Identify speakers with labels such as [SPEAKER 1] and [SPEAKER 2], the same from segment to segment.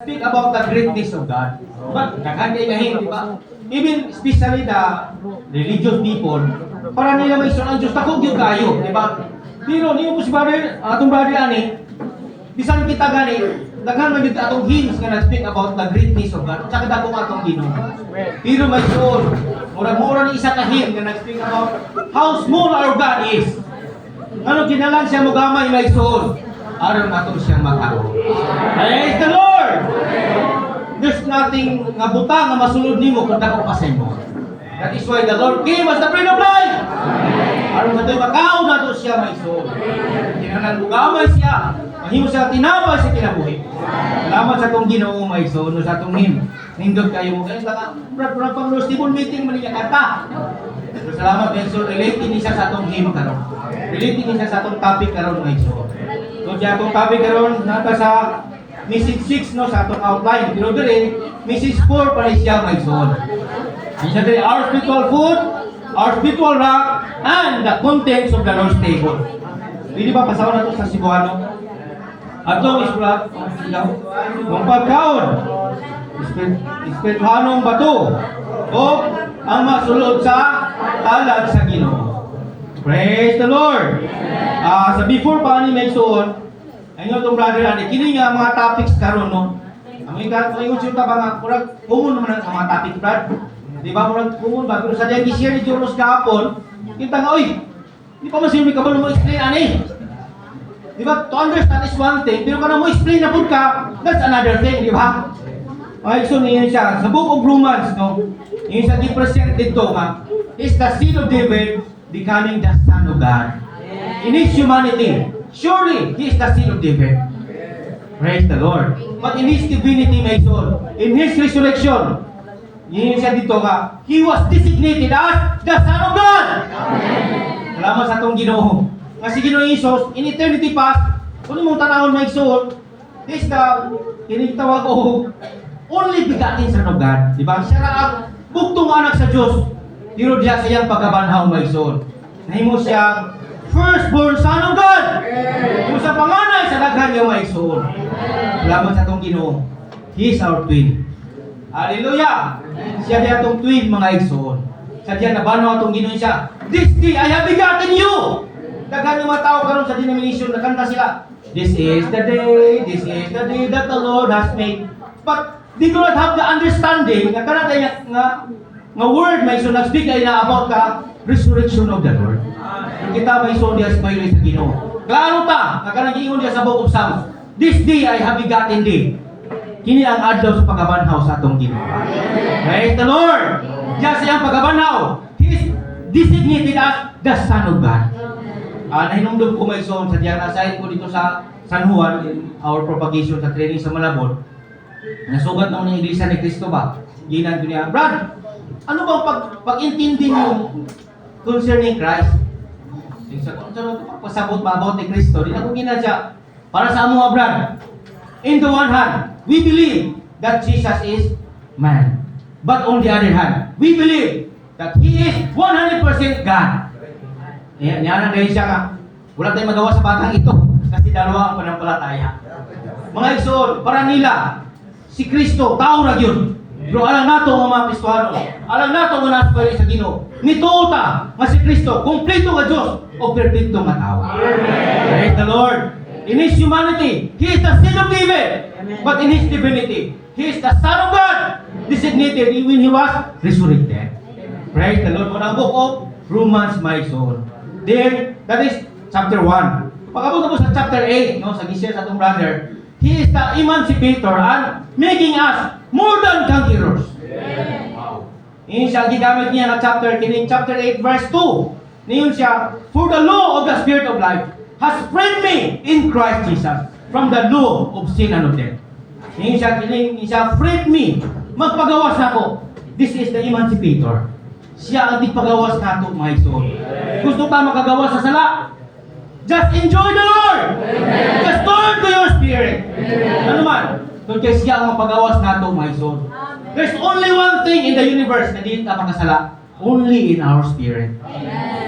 [SPEAKER 1] speak about the greatness of God. But daghan kay gahin, di ba? Even especially the religious people, para nila may ang Diyos, takog yun kayo, di ba? Pero niyo po si brother, atong brother ani, bisan kita gani, daghan man gyud atong hymns nga nag-speak about the greatness of God. Sa kada kung atong Ginoo. Pero may soul, mura-mura ni isa ka hymn nga nag-speak about how small our God is. Ano kinalan siya mo gamay may soul. Aron atong siyang makao. Praise the Lord! There's nothing nga buta nga masulod nimo kung dako pa sa imo. That is why the Lord came as the bread of life. Aron sa makao nato siya may soul. Kinalan mo gamay siya. Mahimo siya tinapay sa kinabuhi. Salamat sa atong Ginoo may soul no sa atong hymn. Nindot kayo mo guys baka pag pang Stibon meeting man niya kanta. So, salamat may soul related ni siya sa atong hymn karon. Related ni siya sa atong topic karon may soul. So, siya itong topic karon nata sa message 6 no, sa itong outline. Pero dili, message 4 pa rin siya may soul. Siya dili, our spiritual food, our spiritual rock, and the contents of the Lord's table. Pwede ba pasawa na ito sa Cebuano? Atong ispulat, ang pagkaon, espirituhanong bato, o ang masulod sa talad sa Ginoo. Praise the Lord! Sa before pa ni Megsoon, ayun itong brother ani, kini nga mga topics karon no. Ang ingon siya ba nga, kurang common naman ang mga topic, brad. Di ba, kurang common ba? Pero sa dahil i-share ni Joros kahapon, kita nga, oy, di pa man sila may kabalo mo explain ani. Di ba, to understand is one thing, pero kung mo explain na po ka, that's another thing, di ba? Okay, so niyan siya, sa Book of Romans, no, yung sa di-present dito nga, is the seed of David becoming the Son of God. In his humanity, surely he is the seed of David. Praise the Lord. But in his divinity, my soul, in his resurrection, yun siya dito nga, he was designated as the Son of God. Salamat sa itong Ginoo. Kasi Ginoo Isos, in eternity past, kung mong tanahon, my soul, is the, kinitawag ko, only begotten Son of God. Diba? Siya na ang buktong anak sa Diyos. Pero diya sa iyang pagkabanhaw, my soul. Nahimo siyang firstborn Son of God. Kung sa panganay sa daghan niya, my soul. Salamat sa itong Ginoo. He is our twin. Hallelujah! Siya diya itong twin, mga igsoon. Siya diya nabanhaw itong Ginoo siya. This day I have begotten you. Daghan yung mga tao karon sa denomination, nakanta sila. This is the day that the Lord has made. But they do not have the understanding nga kanang nga word may so nag-speak ay na about the resurrection of the Lord. Kita may so diya sa sa Ginoo. Klaro ta, nga kanang giingon diya sa Book of Psalms. This day I have begotten thee. Kini ang adlaw sa pagabanhaw sa atong Ginoo. Praise the Lord. Diya sa iyang pagabanhaw, he is designated as the Son of God. Nahinungdog ko may son sa diyan aside ko dito sa San Juan in our propagation sa training sa Malabon. Nasugat na ng Iglesia ni Cristo ba? Ginan ko niya, Brad, ano bang pag-intindi mo concerning Christ? Sa pasabot ba about ni Cristo? Di na ko ginan siya. Para sa amo Brad, in the one hand, we believe that Jesus is man. But on the other hand, we believe that He is 100% God. Yan ang dahil siya nga. Wala tayong magawa sa batang ito kasi dalawa ang panampalataya. Mga igsoon, para nila, si Kristo, tao na yun. Pero alam nato mga Kristohano, alam nato nga nasa sa Ginoo. Nituo ta nga si Kristo, kumpleto nga Diyos o perfecto nga tao. Praise the Lord. In His humanity, He is the Son of David. But in His divinity, He is the Son of God, designated when He was resurrected. Praise the Lord. Ang book of Romans, my soul. Then, that is chapter 1. Pagkabot mo sa chapter 8, no, sa gisir sa atong brother, He is the emancipator and making us more than conquerors. Wow. Iyon siya, gigamit niya na chapter 8, verse 2. Niyon siya, for the law of the Spirit of life has freed me in Christ Jesus from the law of sin and of death. Niyon siya, freed me. Magpagawas na ako. This is the emancipator. Siya ang tigpagawas na ito, my soul. Gusto ka makagawas sa sala? Just enjoy the Lord! Amen. Just turn to your spirit. Ano man? Doon kaya siya ang mapagawas na ito, my soul. There's only one thing in the universe na di ka makasala. Only in our spirit.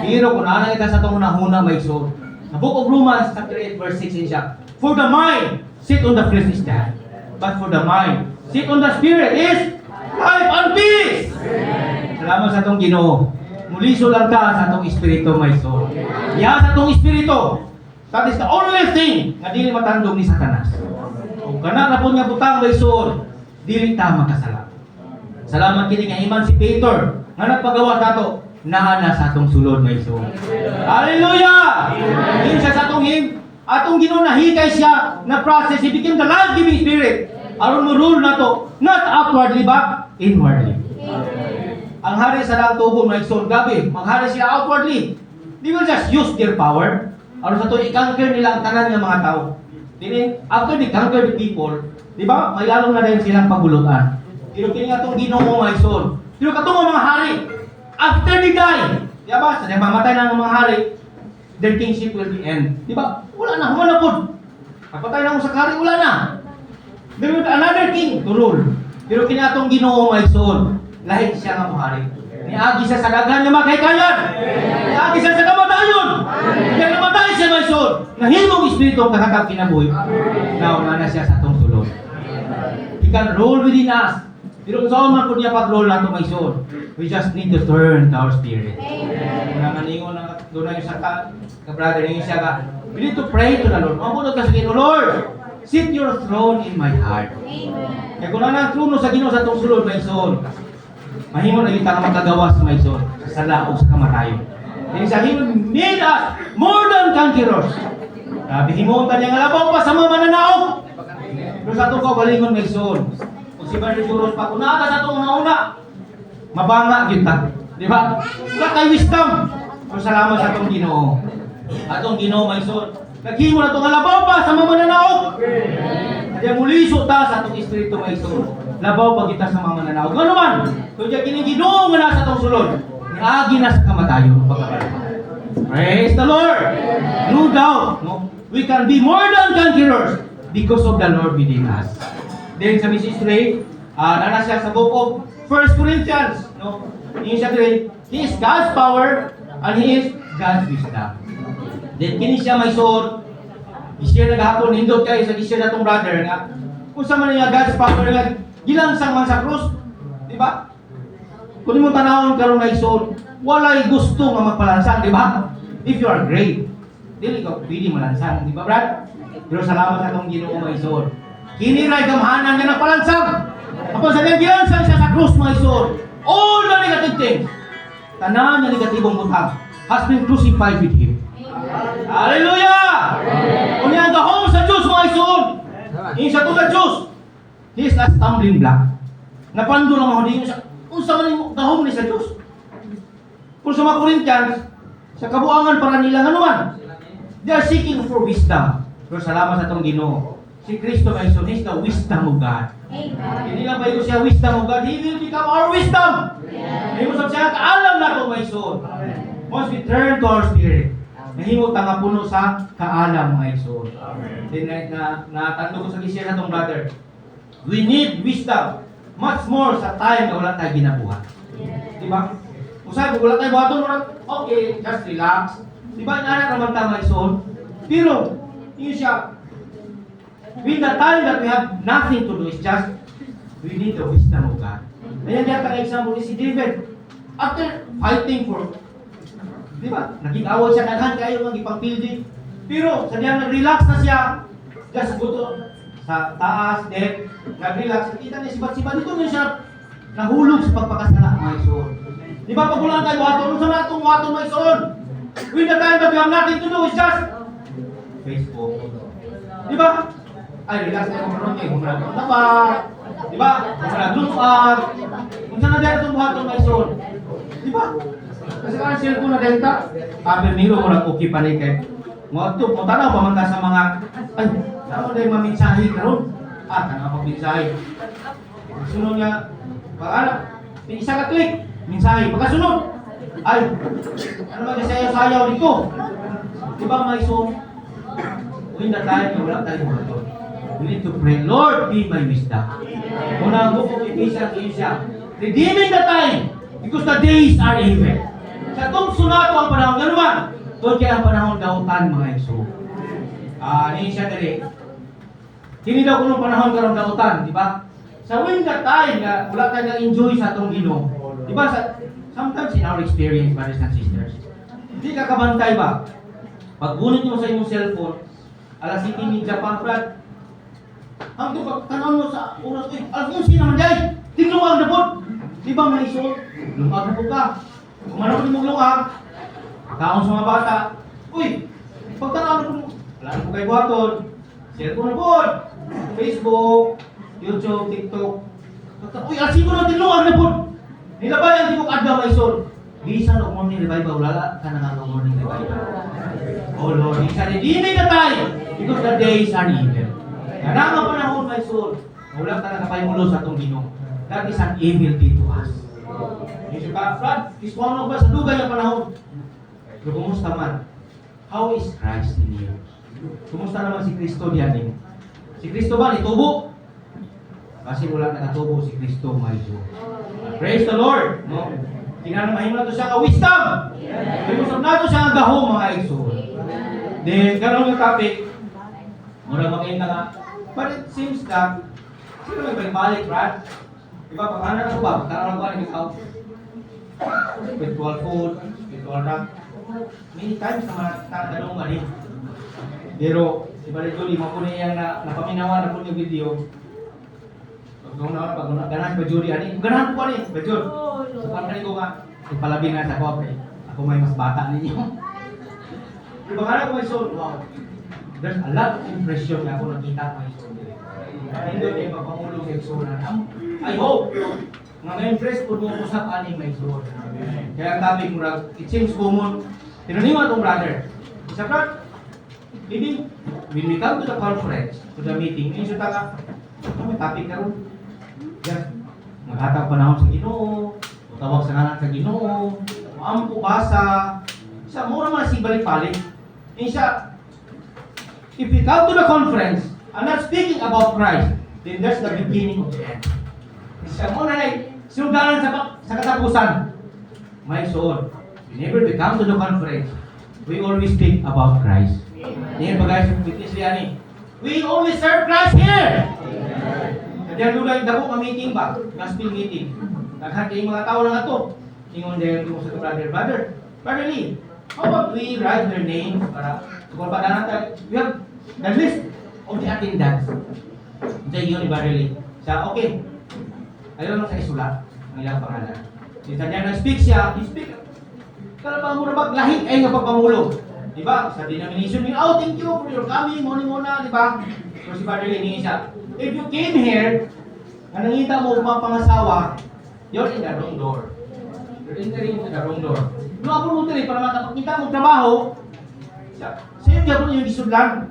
[SPEAKER 1] Pero kung naalang kita sa itong unahuna, my soul. Sa Book of Romans, chapter 8, verse 6, siya. For the mind, sit on the flesh is death. but for the mind. Seek on the Spirit is life and peace. Salamat sa itong Ginoo. Muliso lang ka sa itong Espiritu, my soul. Iya sa itong Espiritu. That is the only thing na dili matandog ni Satanas. Kung kana na po niya butang, my soul, dili ta makasala. Salamat kini nga emancipator nga nagpagawa nato naana sa atong sulod, my soul. Hallelujah! Din siya sa atong atong Ginoo nahikay siya na process, he became the life-giving Spirit. Aron mo rule na to, not outwardly but inwardly. Ang hari sa lang tubo, my soul, gabi, maghari siya outwardly. They will just use their power. Aron sa to, i-conquer nila ang tanan ng mga tao. Then, after they conquer the people, di ba, may lalong na rin silang pagulutan. Pero kini nga itong Ginoo, my soul. Pero katong mga hari, after they die, di ba, sa mamatay na ng mga hari, their kingship will be end. Di ba? Wala na, humanapod. Kapatay na mo sa hari, wala na. There will be another king to rule. Pero kinatong Ginoo, my soul, lahit siya nga mohari. Niagi siya sa daghan nga makahikayan. Niagi siya sa kamatayon. Kaya namatay siya, my soul. Nahimong espiritu ang kakatap kinabuhi. Nauna na siya sa atong sulod. He can rule within us. Pero kung saan man po niya pag-roll nato, my soul, we just need to turn to our spirit. Kung naningon na doon na yung saka, ka-brother, yung siya ka, we need to pray to the Lord. Mamunod ka sa Ginoo, Lord, sit your throne in my heart. Kaya kung na trono sa Ginoo sa itong sulod, my soul, mahimo na kita makagawas, my soul, sa sala o sa kamatayon. Then sa Ginoo, made us more than conquerors. Sabi, himontan niya nga labaw pa sa mga mananaog. Pero sa itong kaugalingon, my soul, kung si Brother Juros pa, kung naata sa itong una, mabanga kita. Di ba? Wala tayo wisdom. Pero salamat sa itong Ginoo. Atong Ginoo, my soul, naghimo na itong alabaw pa sa mga mananaog. Kaya muliso ta sa itong espiritu, my soul. Labaw pa kita sa mga mananaog. Ano man? Kung diya kiniginoo nga nasa itong sulod, niagi na sa kamatayon. Praise the Lord! No doubt, no? We can be more than conquerors because of the Lord within us. Then sa Mrs. Ray, nana siya sa book of 1 Corinthians, no? He is God's power and He is God's wisdom. Then kini siya, my soul, i-share naghapon, hindot kayo sa i-share na itong brother nga, kung sa man niya God's power nga, gilansang man sa krus, di ba? Kung mo tanawon karon, my soul, walay gusto nga magpalansang, di ba? If you are great, dili ka pwede malansang, di ba, Brad? Pero salamat sa itong Ginoo, my soul. Kini ray gamhanan nga nagpalansang. Kapag sa niya gilansang siya sa krus, my soul, all the negative things, tanan nga negatibong butang, has been crucified with Him. Hallelujah! Kung yan gahong sa Diyos, mga soul, yung sa tulad Diyos, He is a stumbling block. Napando lang ako, hindi siya, kung sa maning gahong ni sa Diyos. Kung sa mga Corinthians, sa kabuangan para nila, ano man, they are seeking for wisdom. Pero salamat sa itong Ginoo. Si Kristo, my soul, is the wisdom of God. Hindi lang ba ito siya wisdom of God, He will become our wisdom. Hindi mo sabi siya, kaalam na ito, my soul. Once we turn to our spirit, nahimot ang puno sa kaalam, my soul. Then natando ko sa kisya na itong brother. We need wisdom. Much more sa time na wala tayo ginabuhat. Diba? Kung sabi, kung wala tayo buhaton, okay, just relax. Diba, inanak naman tayo, my soul. Pero, yun siya, with the time that we have nothing to do, is just, we need the wisdom of God. Ayan yan, ang example ni si David. After fighting for, di ba? Naging-awal siya naghan kayo ng ipang-building. Pero sa diyan nag-relax na siya. Just buto sa taas, deck, nag-relax. Kita niya sibat-sibat. Dito niya siya nahulog sa pagpakasala, my soul. Di ba pag ulang tayo waton? Saan na itong waton, my soul? With the time that we have nothing to do, is just Facebook. Di ba? Ay, relax na yung karoon niya. Kung nag-tapak. Di ba? Kung nag-lumag. Kung saan na dyan itong waton, my soul? Di ba? Kasi ang cellphone na denta, miro mo lang okay pa rin kayo. Mo tanaw pa man ka sa mga, ay, naman dahil maminsahi ka ron. Tanaw pag-minsahi. Sunod niya, isa ka click, minsahi. Pagkasunod, ay, ano ba sayaw-sayaw dito? Di ba, my soul? When the time na wala tayo mga ito, we need to pray, Lord, be my wisdom. Kung nang-bukong ipisa, redeeming the time, because the days are evil. Sa itong sunato ang panahon, gano'n, doon kaya ang panahon dautan, mga iso. Niya siya dali. Kini daw kuno panahon karong dautan, di ba? Sa when that time nga wala tayo na-enjoy sa atong Ginoo. Di ba sometimes in our experience, brothers and sisters, hindi ka kabantay ba? Pag gunit mo sa imong cellphone, alas 7:30 pa, Brad. Ang pag tanaw mo sa oras, alas 11 naman day. Tinluwag na po. Di ba may isol? Lumag na po ka. Kung ano po mong lumag, taon sa mga bata, uy, pag tanaw na po mo, wala na po kayo buhaton. Cellphone na po. Facebook, YouTube, TikTok. Uy, alas 5 na tinluwag na po. Nilabayan, di ko kadwa may isol. Bisan o morning revival, wala ka na nga morning revival. Oh Lord, isa din na tayo because the days are evil. Karang panahon may soul, wala ka na kapaymulo sa atong Ginoo. That is an evil day to us. Yung ka, Brad, iswang ba sa dugay ang panahon? So, kumusta man? How is Christ in you? Kumusta naman si Kristo diyan din? Si Kristo ba nitubo? Kasi wala nakatubo si Kristo may Diyos. Praise the Lord! No? Tingnan naman na ito siya ka wisdom! Tingnan na ito siya nga gahong mga igsoon. Then, gano'n yung topic, mura makain na nga. But it seems that, sino may balik, Brad? Diba, pag-anak ako ba? Pag-anak ako ikaw? Spiritual food, spiritual rock. Many times naman tatanong ba rin. Pero, si Brad Julie, mapunay yan na napaminawa na po yung video. Pag ganahan ba Julie, ani? Ganahan po ani, ba Julie? So, parang ko nga, ipalabi na sa ko, ako may mas bata ninyo. Diba nga ko may soul, wow. There's a lot of impression na ako nakita may soul. Hindi yung papangulong yung soul na I hope nga na-impress po mo usap ani may soul. Kaya ang topic mo it seems common. Pero ni mo itong brother. Isa ka, maybe when we come to the conference, to the meeting, may suta ka, may topic na ron. Just, maghatag panahon sa Ginoo, tawag sa ngalan sa Ginoo, maampo basa, isa mura man si balik-balik. Isa, if we come to the conference, I'm not speaking about Christ, then that's the beginning of the end. Isa muna na sugalan sa katapusan. My soul, whenever we come to the conference, we always speak about Christ. Yan ba guys, witness yan eh. We only serve Christ here! Diyan doon dako ka meeting ba? Gospel meeting. Naghan kay mga tao lang ato. Ingon dayon ko sa brother Lee, how about we write their names para kung pa natin we have the list of the attendance. Diyan yun ni Brother Lee. Sa okay. Ayaw lang sa isulat ang ilang pangalan. Isa niya nag-speak siya, he-speak. Kala pa mo na lahi ay nga pagpamulo. Diba? Sa denomination ni, oh, thank you for your coming, morning muna, diba? So si Brother Lee ni isa. If you came here, na nangita mo mga pangasawa, you're in the wrong door. You're entering into the wrong door. Doon ako mo rin, para makapagkita mong trabaho, sa'yo niya po yung isudlan.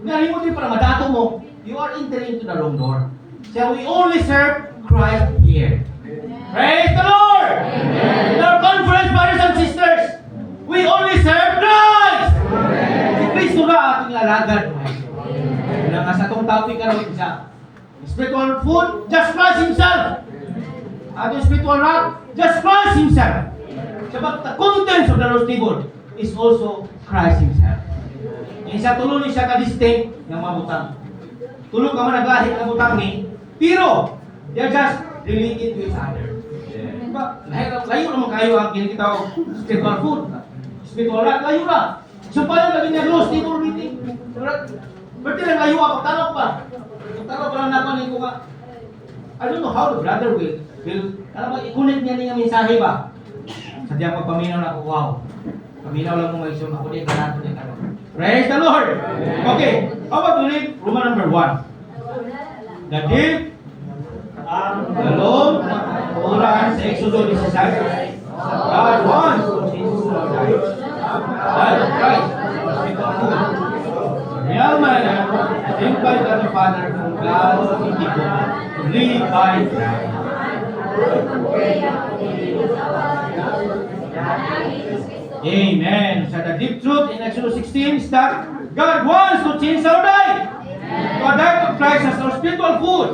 [SPEAKER 1] Ngayon mo rin para madato mo, you are entering into the wrong door. So we only serve Christ here. Praise the Lord! Amen. In our conference, brothers and sisters, we only serve Christ! Si Kristo na ating alagad. Kaya nga sa itong topic ka rin siya. Spiritual food, just Christ Himself. Ating spiritual rock, just Christ Himself. Sabat the contents of the Lord's table is also Christ Himself. Yung siya tulo ni siya ka-distinct ng mga butang. Tulo ka man naglahit ng butang ni, pero they're just related to each other. Diba? Layo naman kayo ang kinikita ko spiritual food. Spiritual rock, layo na. So paano lagi niya Lord's table meeting? Berarti lang layo ako, tanong pa. Tanong pa lang naman ko nga. I don't know how the brother will alam mo, i-connect niya niya mensahe ba? Sadyang pagpaminaw na ako, wow. Paminaw lang mo mag-isyon ako din, kanato din ako. Praise the Lord! Okay, how about we read Roman number 1? The deep, the Lord, Quran sa Exodus 16, God wants to Jesus to die. God of Christ, real man, think by God the Father from God to people, to live by Christ. Amen. So the deep truth in Exodus 16 is that God wants to change our life. To adapt to Christ as our spiritual food.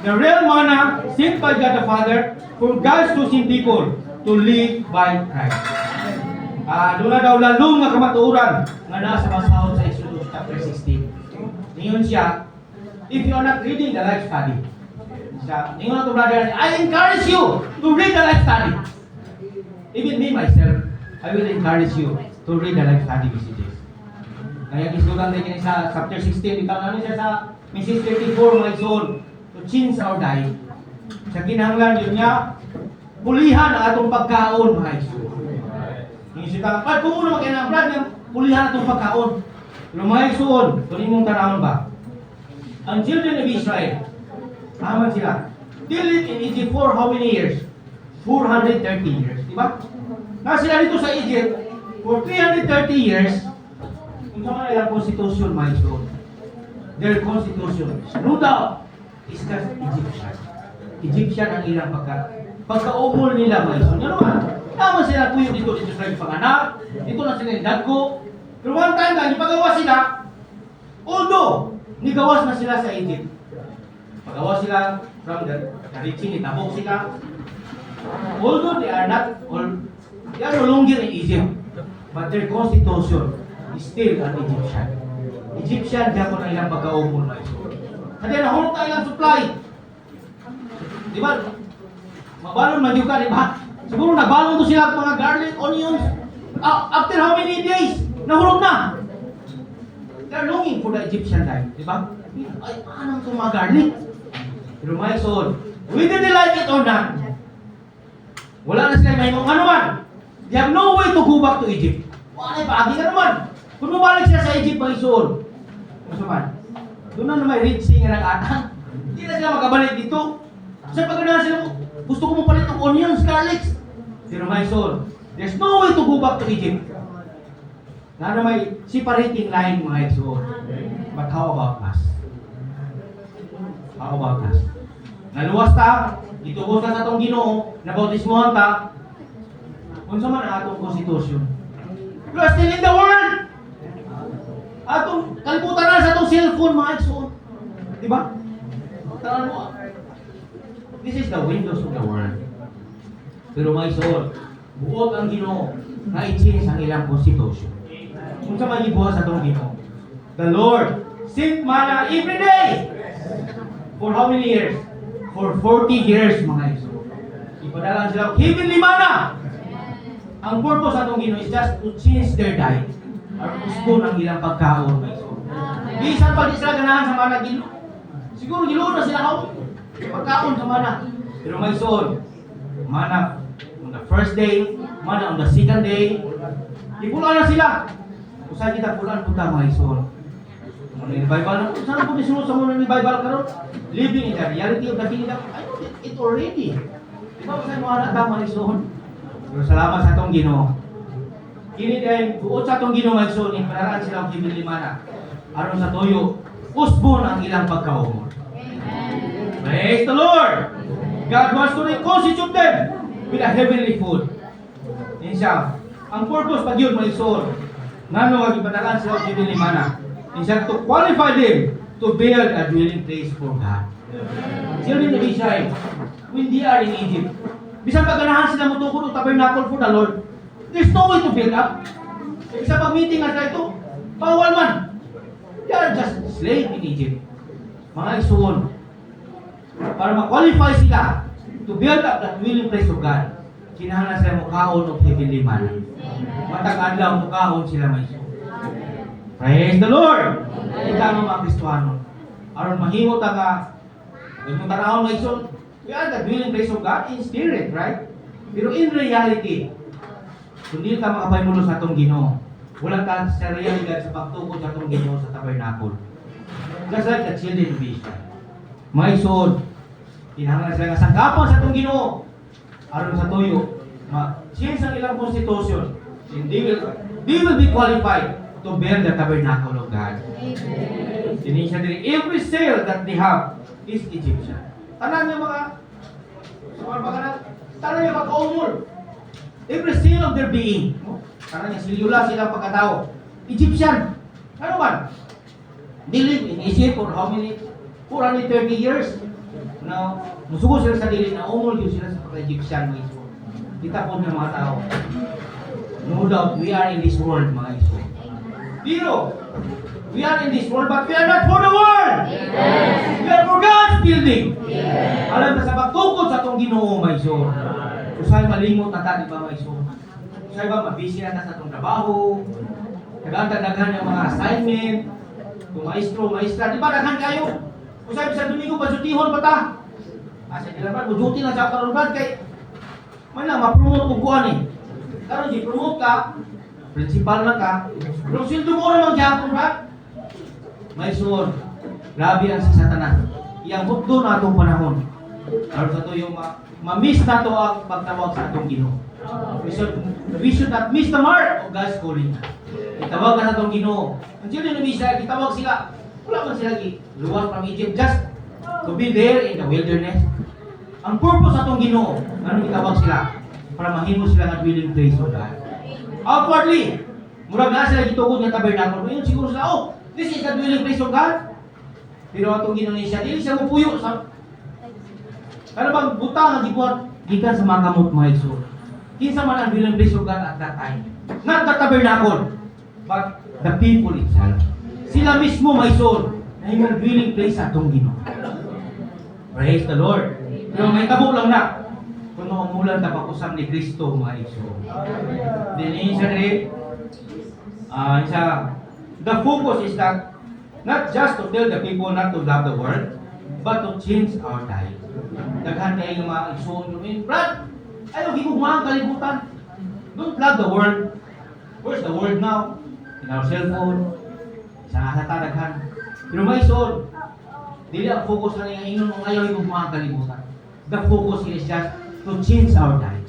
[SPEAKER 1] The real manna sent by God the Father for God's chosen people to live by Christ. Doon na daw lalong nga kamatuoran nga nasa masahod sa Exodus chapter 16. Ngayon siya, if you are not reading the life study. Ingon to brother, I encourage you to read the life study. Even me myself, I will encourage you to read the life study messages. Kaya isulat tayo sa chapter 16, ikaw na siya sa message 34, my soul, to change our diet. Sa kinahanglan yun niya, pulihan ang atong pagkaon, mga iso. Yung isita, kung muna magkaya brad niya, pulihan atong pagkaon. Pero mga isoon, tuloy mong tanawon ba? Ang children of Israel, aman sila, they lived in Egypt for how many years? 430 years, di ba? Nasa sila dito sa Egypt for 330 years. Kung saan ilang constitution, my soul, their constitution, no doubt, is just Egyptian. Egyptian ang ilang pagkaumol nila, my soul. Ano ba? Naman sila tuyo dito sa panganak, dito na sila nagko. Pero one time lang, ipagawa sila, although, nigawas na sila sa Egypt. Pagawa sila from the Ritchie, tabok sila. Although they are no longer in Egypt, but their constitution is still an Egyptian. Egyptian, diyan ko na ilang pagkaumol na ito. Kasi nahulog na ilang supply. Di ba? Mabalon man yung ka, di ba? Siguro nagbalon to sila mga garlic, onions. After how many days? Nahulog na. They're longing for the Egyptian life. Di ba? Ay, anong itong mga garlic? Pero my soul, whether they like it or not, wala na sila may mga ano man. They have no way to go back to Egypt. Wala na paagi ka naman. Kung mabalik sila sa Egypt, my soul, ano man, doon na may Red Sea nga nag-atang. Hindi na sila makabalik dito. Sa pagkanahan sila, gusto ko mo palit ng onions, garlics. Pero my soul, there's no way to go back to Egypt. Na may separating line, mga soul. But how about us? How about us? Naluwas ta, itubos na sa itong Ginoo, nabautismohan ta, kung saan man ang atong konstitusyon. You are still in the world! Atong kalibutan na sa itong cellphone, mga soul. Diba? Taran mo. This is the windows of the world. Pero mga soul, buot ang Ginoo na i-change ang ilang konstitusyon. Kung saan man ibuha sa itong Ginoo. The Lord sent manna every day. For how many years? For 40 years, mga iso. Ipadala sila heavenly manna. Ang purpose atong Ginoo is just to change their diet. Or gusto ng ilang pagkaon, mga iso. Bisan pag di sila ganahan sa manna Ginoo. Siguro Ginoo na sila pagkaon sa manna. Pero mga iso, manna on the first day, manna on the second day. Ipulaan na sila. Kung saan kita pulaan punta, mga iso. Ni Bible, saan po disunod sa muna ni Bible karon? Living in the reality of the kingdom. I know it already. Di ba sa mga anak tama ison? Pero salamat sa atong Ginoo. Kini dahil buot sa atong Ginoo magsun, ipararaan sila ang heavenly manna. Aron sa tuyo, usbon ang ilang pagkaumol. Praise the Lord! God wants to reconstitute them with a heavenly food. Insya, ang purpose pag yun, mga ison, nga nung ipararaan sila ang heavenly manna. Is that to qualify them to build a dwelling place for God. Children of Israel, when they are in Egypt, bisang paganahan sila mutukod o tabernacle for the Lord, there's no way to build up. Isa pag-meeting nga sila ito, bawal man. They are just slave in Egypt. Mga isuon, para ma-qualify sila to build up that dwelling place of God, kinahanglan sila mukaon of heavenly manna. Matag-adlaw mukaon sila may isuon. Praise the Lord! Ika mga Kristohano. Aron mahimo ta nga kung tanawon nga ison, we are the dwelling place of God in spirit, right? Pero in reality, kung di ka makapaymulo sa atong Ginoo, wala ka sa realidad sa pagtukod sa atong Ginoo sa tabernacle. Just like the children of Israel. Mga ison, kinahanglan sila nga sangkapan sa atong Ginoo. Aron sa tuyo, ma-change ang ilang constitution. And they will be qualified to build the tabernacle of God. Sinisya din, every cell that they have is Egyptian. Tanan niya mga tanan niya pagkaumol. Every cell of their being. Tanan niya silula silang pagkatao. Egyptian. Ano man? They live in Egypt for how many? 430 years. Now, musugo sila sa dili na umol yun sila sa pagka-Egyptian mga iso. Kita po ng mga tao. No doubt, we are in this world mga iso. Pero, We are in this world, but we are not for the world. We are for God's building. Alam na sa pagtukod sa itong Ginoo, may son. Usay malimot na ta, di ba, may son? Usay ba, mabisi na ta sa itong trabaho, nagandagdagan yung mga assignment, kung maestro, maestra, di ba, daghan kayo? Usay sa Domingo, pasutihon pa ta. Kasi di ba, buduti na sa karunban kay may lang, ma-promote ko kuhan eh. Karon di promote ka, principal na ka, pero sildo mo naman gyapon ba? May suod, grabe ang si Satanas. Iyang hutdo na itong panahon. Karon sa ito yung ma-miss na ito ang pagtawag sa itong Ginoo. We should not miss the mark of God's calling. Itawag na itong Ginoo. Ang sila yung Israel, itawag sila. Wala man sila luwas from Egypt, just to be there in the wilderness. Ang purpose sa itong Ginoo, ano itawag sila? Para mahimo sila nga dwelling place of God. Outwardly, murag na sila gitugod nga tabernacle. Ngayon siguro sila, oh, this is the dwelling place of God. Pero atong Ginoo siya, dili siya mupuyo sa ano bang butang nga gibuhat gikan sa mga kamot mga igsoon. Kinsa man ang dwelling place of God at that time. Not the tabernacle, but the people itself. Sila mismo mga igsoon na yung dwelling place sa atong Ginoo. Praise the Lord. Pero may tabo lang na kung maumulan na pakusam ni Kristo mga igsoon. Then the focus is that not just to tell the people not to love the world, but to change our life. Daghan kayo yung mga igsoon yun. Brad, ayaw gigugmaan kalibutan. Don't love the world. Where's the world now? In our cellphone. Sa daghan. Pero mga igsoon, dili ang focus na nga ingon kung ayaw gigugmaan kalibutan. The focus is just to change our life.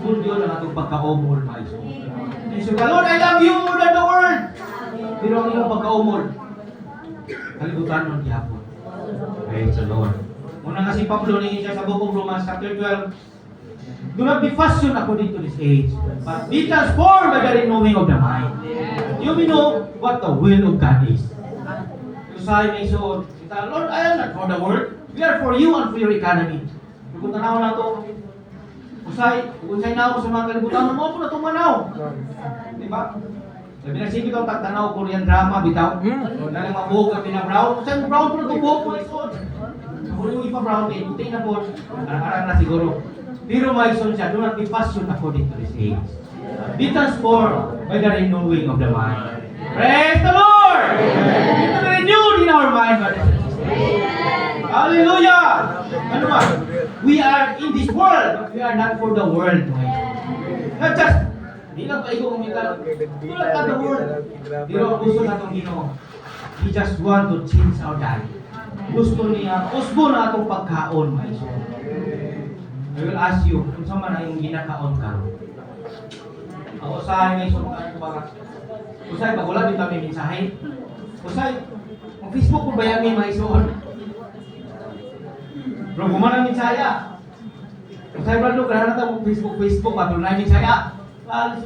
[SPEAKER 1] Gusto yun ang atong pagka-umol, mga igsoon. And so, Lord, I love you more than the world. Pero ang iyong pagka-umol, kalibutan nun gihapon. Praise the Lord. Muna nga si Pablo ni siya sa book of Romans chapter 12. Do not be fashioned according to this age, but be transformed by the renewing of the mind. You may know what the will of God is. So sa may so, Lord, I am not for the world. We are for you and for your economy. Kung tanaw na to, usay na ako sa mga kalibutan, mo po na itong manaw. Di ba? Sabi na sige ito, tagtanaw, Korean drama, bitaw. Nalang mabuhog ka pinabrown. Saan mo brown po na itong buhok mo, ison? Kung yung ipa-brown din, puti na po. Arang-arang na siguro. Pero may ison siya, do not be fashioned according to this age. Be transformed by the renewing of the mind. Praise the Lord! Be renewed in our mind, brothers and sisters. Hallelujah! Ano ba? We are in this world, but we are not for the world. Not just, hindi lang pa ikaw kumita. Tulad ka the world. Pero gusto na itong Ginoo. He just want to change our life. Gusto niya, usbo na itong pagkaon, mga iso. I will ask you, kung saan man na yung ginakaon ka. Ang usahay mga iso, usahay, pag wala din kami mensahe. Usahay, ang Facebook ko ba yan mga iso? Bro, gumanang minsaya. Usahay ba, Lord, kaya natin Facebook, matulog na yung minsaya.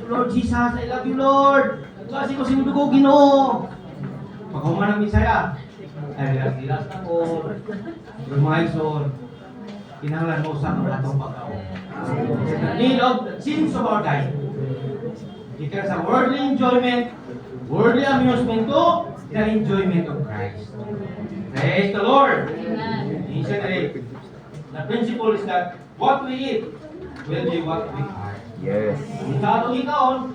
[SPEAKER 1] Lord Jesus, I love you, Lord. Kasi ko sinundo ko, Ginoo. Pag humanang minsaya, ay rilas na ko. Rumaison. Kinahanglan mo sa mga itong pagkaon. The need of the sins of our life. Because sa worldly enjoyment, worldly amusement to the enjoyment of Christ. Praise the Lord. Amen. The principle is that what we eat will be what we are.
[SPEAKER 2] Yes.
[SPEAKER 1] Kung sa atong ikaon,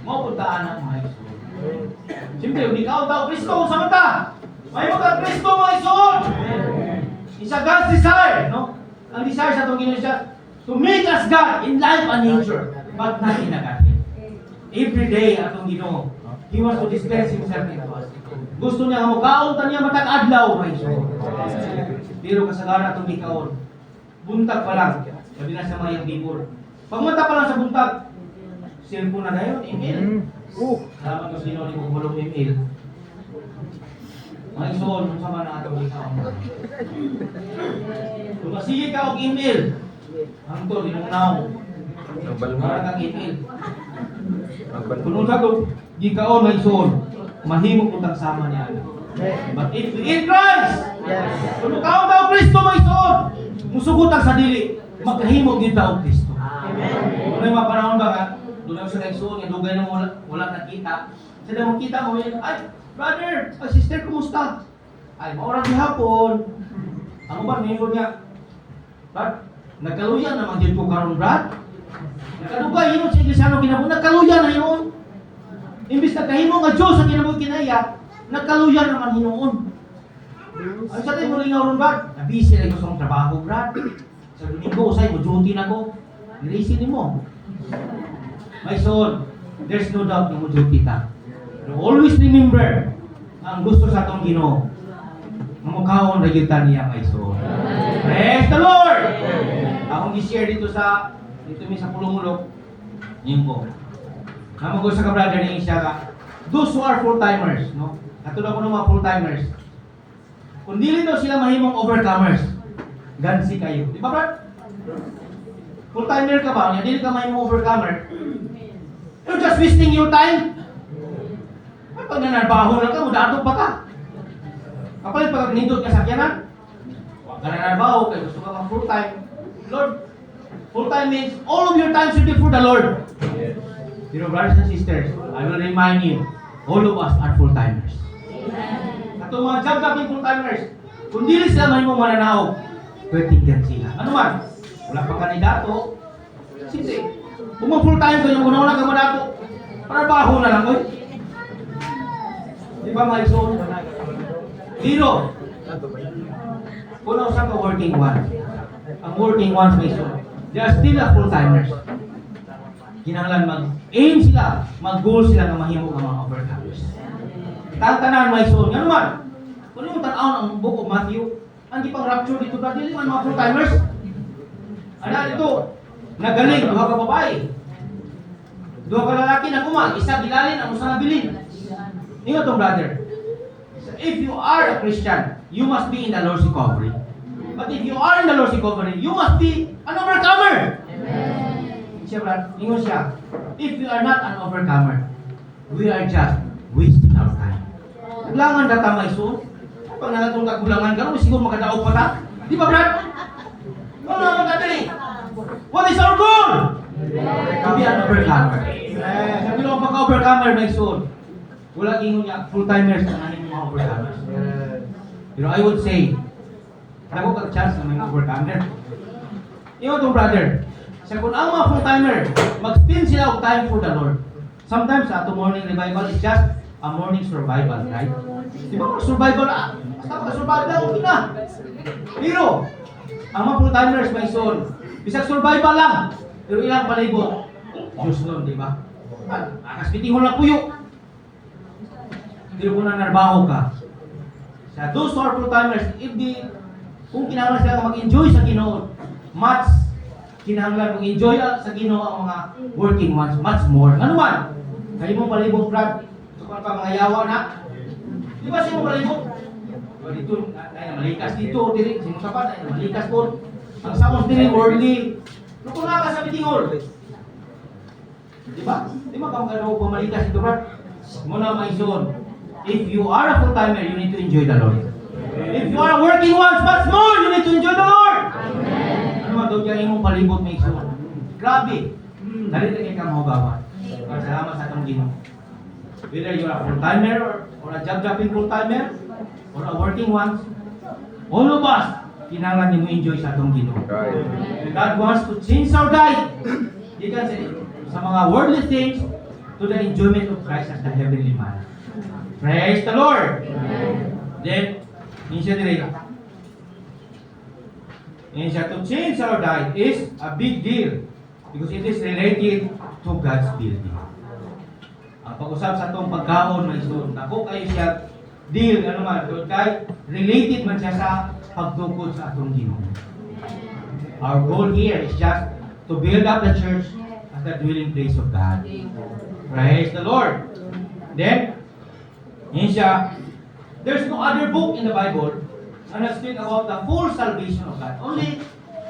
[SPEAKER 1] mapuntaan ang mga isun. Siyempre, kung ikaon tao, Kristo, sa mata! May mga Kristo mga isun! It's a God's desire, no? Ang desire sa itong Ginoo siya, to make us God in life and nature, but not in a Godhead. Every day, atong Ginoo, He wants to dispense Himself into us. Gusto niya nga mo, kauntan niya matag adlaw, mga isun. Pero kasagaran atong ikaon, buntag pa lang, sabi na sa mayang bibor. Pagmata pa lang sa buntag, cellphone na dayon, email. Salamat ko sino ni bumulong email. Mga isuon, kung sama na atong ikaon. Kung masige ka og email, ang to, dinungnaw. Para kang email. Kung unsa ko, gikaon mga isuon, mahimo ko tang sama niya. But if we eat Christ, kung ikaw daw Kristo may isuon, musugot ang sa dili, magkahimo gyud daw Kristo. Amen. Kung may mga panahon ba ka, doon ako sa kaigsuon, yung dugay nang wala nakita, Sila makita mo yun, ay, brother, sister, kumusta? Ay, maurang hapon. Ano ba, mayroon niya? Brad, nagkaluyan naman din ko karon, Brad. Nagkalugay, yun sa Iglesiano kinabuhi, nagkaluyan na yun. Imbis na kahimo nga Diyos ang kinabuhi kinaya, nagkaluyan naman hinoon. Ay, sa tayo mo rin nga ron, Brad. Nabisi na ko sa trabaho, Brad. Sa Domingo, usay mo, duty na ko. Nirisi ni mo. My son, there's no doubt na mo duty ta. Pero always remember, ang gusto sa atong Ginoo, mamukhaon na yun niya, my son. Praise the Lord! Akong i-share dito mi sa Pulumulok, yun ko. Namang gusto ka, brother, niya siya ka, those who are full-timers, no? Katulad ko ng mga full-timers, kung dili daw sila mahimong overcomers, gansi kayo. Di ba, Brad? Full-timer ka ba? Dili ka mahimong overcomer. You're just wasting your time. Ay, pag nanarbaho na ka, mudato pa ka. Kapalit pag nindot ka sa kyanan, huwag ka nanarbaho, kaya gusto ka mga full-time. Lord, full-time means all of your time should be for the Lord. Pero brothers and sisters, I will remind you, all of us are full-timers. At mga job-jobbing full-timers, kung dili sila mahimong mananaog, pertinggan sila. Ano man? Wala pa kandidato. Sige. Kung mga full-time ko, yung una-una ka madato, trabaho na lang, oy. Di ba, my son? Pero, kung sa ka working ones, ang working ones, my son, they are still a full-timers. Kinahanglan mag-aim sila, mag-goal sila na mahimo ng mga overcomers. Tantanan, my son, yan naman. Kung yung tanaw ng book of Matthew, ang ipang rapture dito ba, dili man mga full-timers. Ano ito? Nagaling, duha ka babae. Duha ka lalaki na kumag, isa gilalin, ang usa nabilin. Ingat tong brother. If you are a Christian, you must be in the Lord's recovery. But if you are in the Lord's recovery, you must be an overcomer. Amen. Siya, brad, ingat siya. If you are not an overcomer, we are just wasting our time. Kulangan data may son. Pag nangatong kagulangan ka, siguro makadaog pa ta. Di ba, brad? Ano naman natin? What is our goal? To be an overcomer. Sabi lang pagka-overcomer, my son. Wala ingon niya, full-timers na nanin mga overcomers. Pero I would say, ako kag-chance na may overcomer. Ingon itong brother, sa kung ang mga full-timer, mag-spend sila of time for the Lord. Sometimes, sa atong morning revival is just a morning survival, right? Di ba survival na? Basta maka-survival na, okay na. Pero, ang mga full-timers, my son, bisag survival lang, pero ilang palibot, Diyos nun, di ba? Akaspiting mo lang puyo. Pero kung nanarbaho ka, sa those who are full-timers, kung kinahanglan sila mag-enjoy sa Ginoo, much kinahanglan mag-enjoy sa Ginoo ang mga working ones, much more. Ano man? Kayo mong palibot, Brad, ito pa mga yawa na. Di ba siya mong palibot? Dito, ay malikas dito, diri, sinusapan, ay malikas po. Ang samos diri, worldly. Kung nga ka sa bitingol. Di ba? Di ba kung ano pumalikas dito, Brad? Muna my son. If you are a full-timer, you need to enjoy the Lord. If you are working once, much more, you need to enjoy the Lord. Amen. Ano man daw dyan imong palibot may son? Grabe. Dali na kayo ka mahugawan. Salamat sa atong Ginoo. Whether you are a full-timer or a job-jobbing full-timer or a working one, all of us, kinahanglan nimo enjoy sa atong Ginoo. God wants to change our life. Di ka sa mga worldly things to the enjoyment of Christ as the heavenly man. Praise the Lord! Amen. Then, to change our diet is a big deal because it is related to God's building. Ang pag-usap sa itong pagkaon, may son, ako kayo siya deal, ano man, kay related man siya sa pagtukod sa atong Ginoo. Our goal here is just to build up the church as the dwelling place of God. Praise the Lord! Then, there's no other book in the Bible na speak about the full salvation of God. Only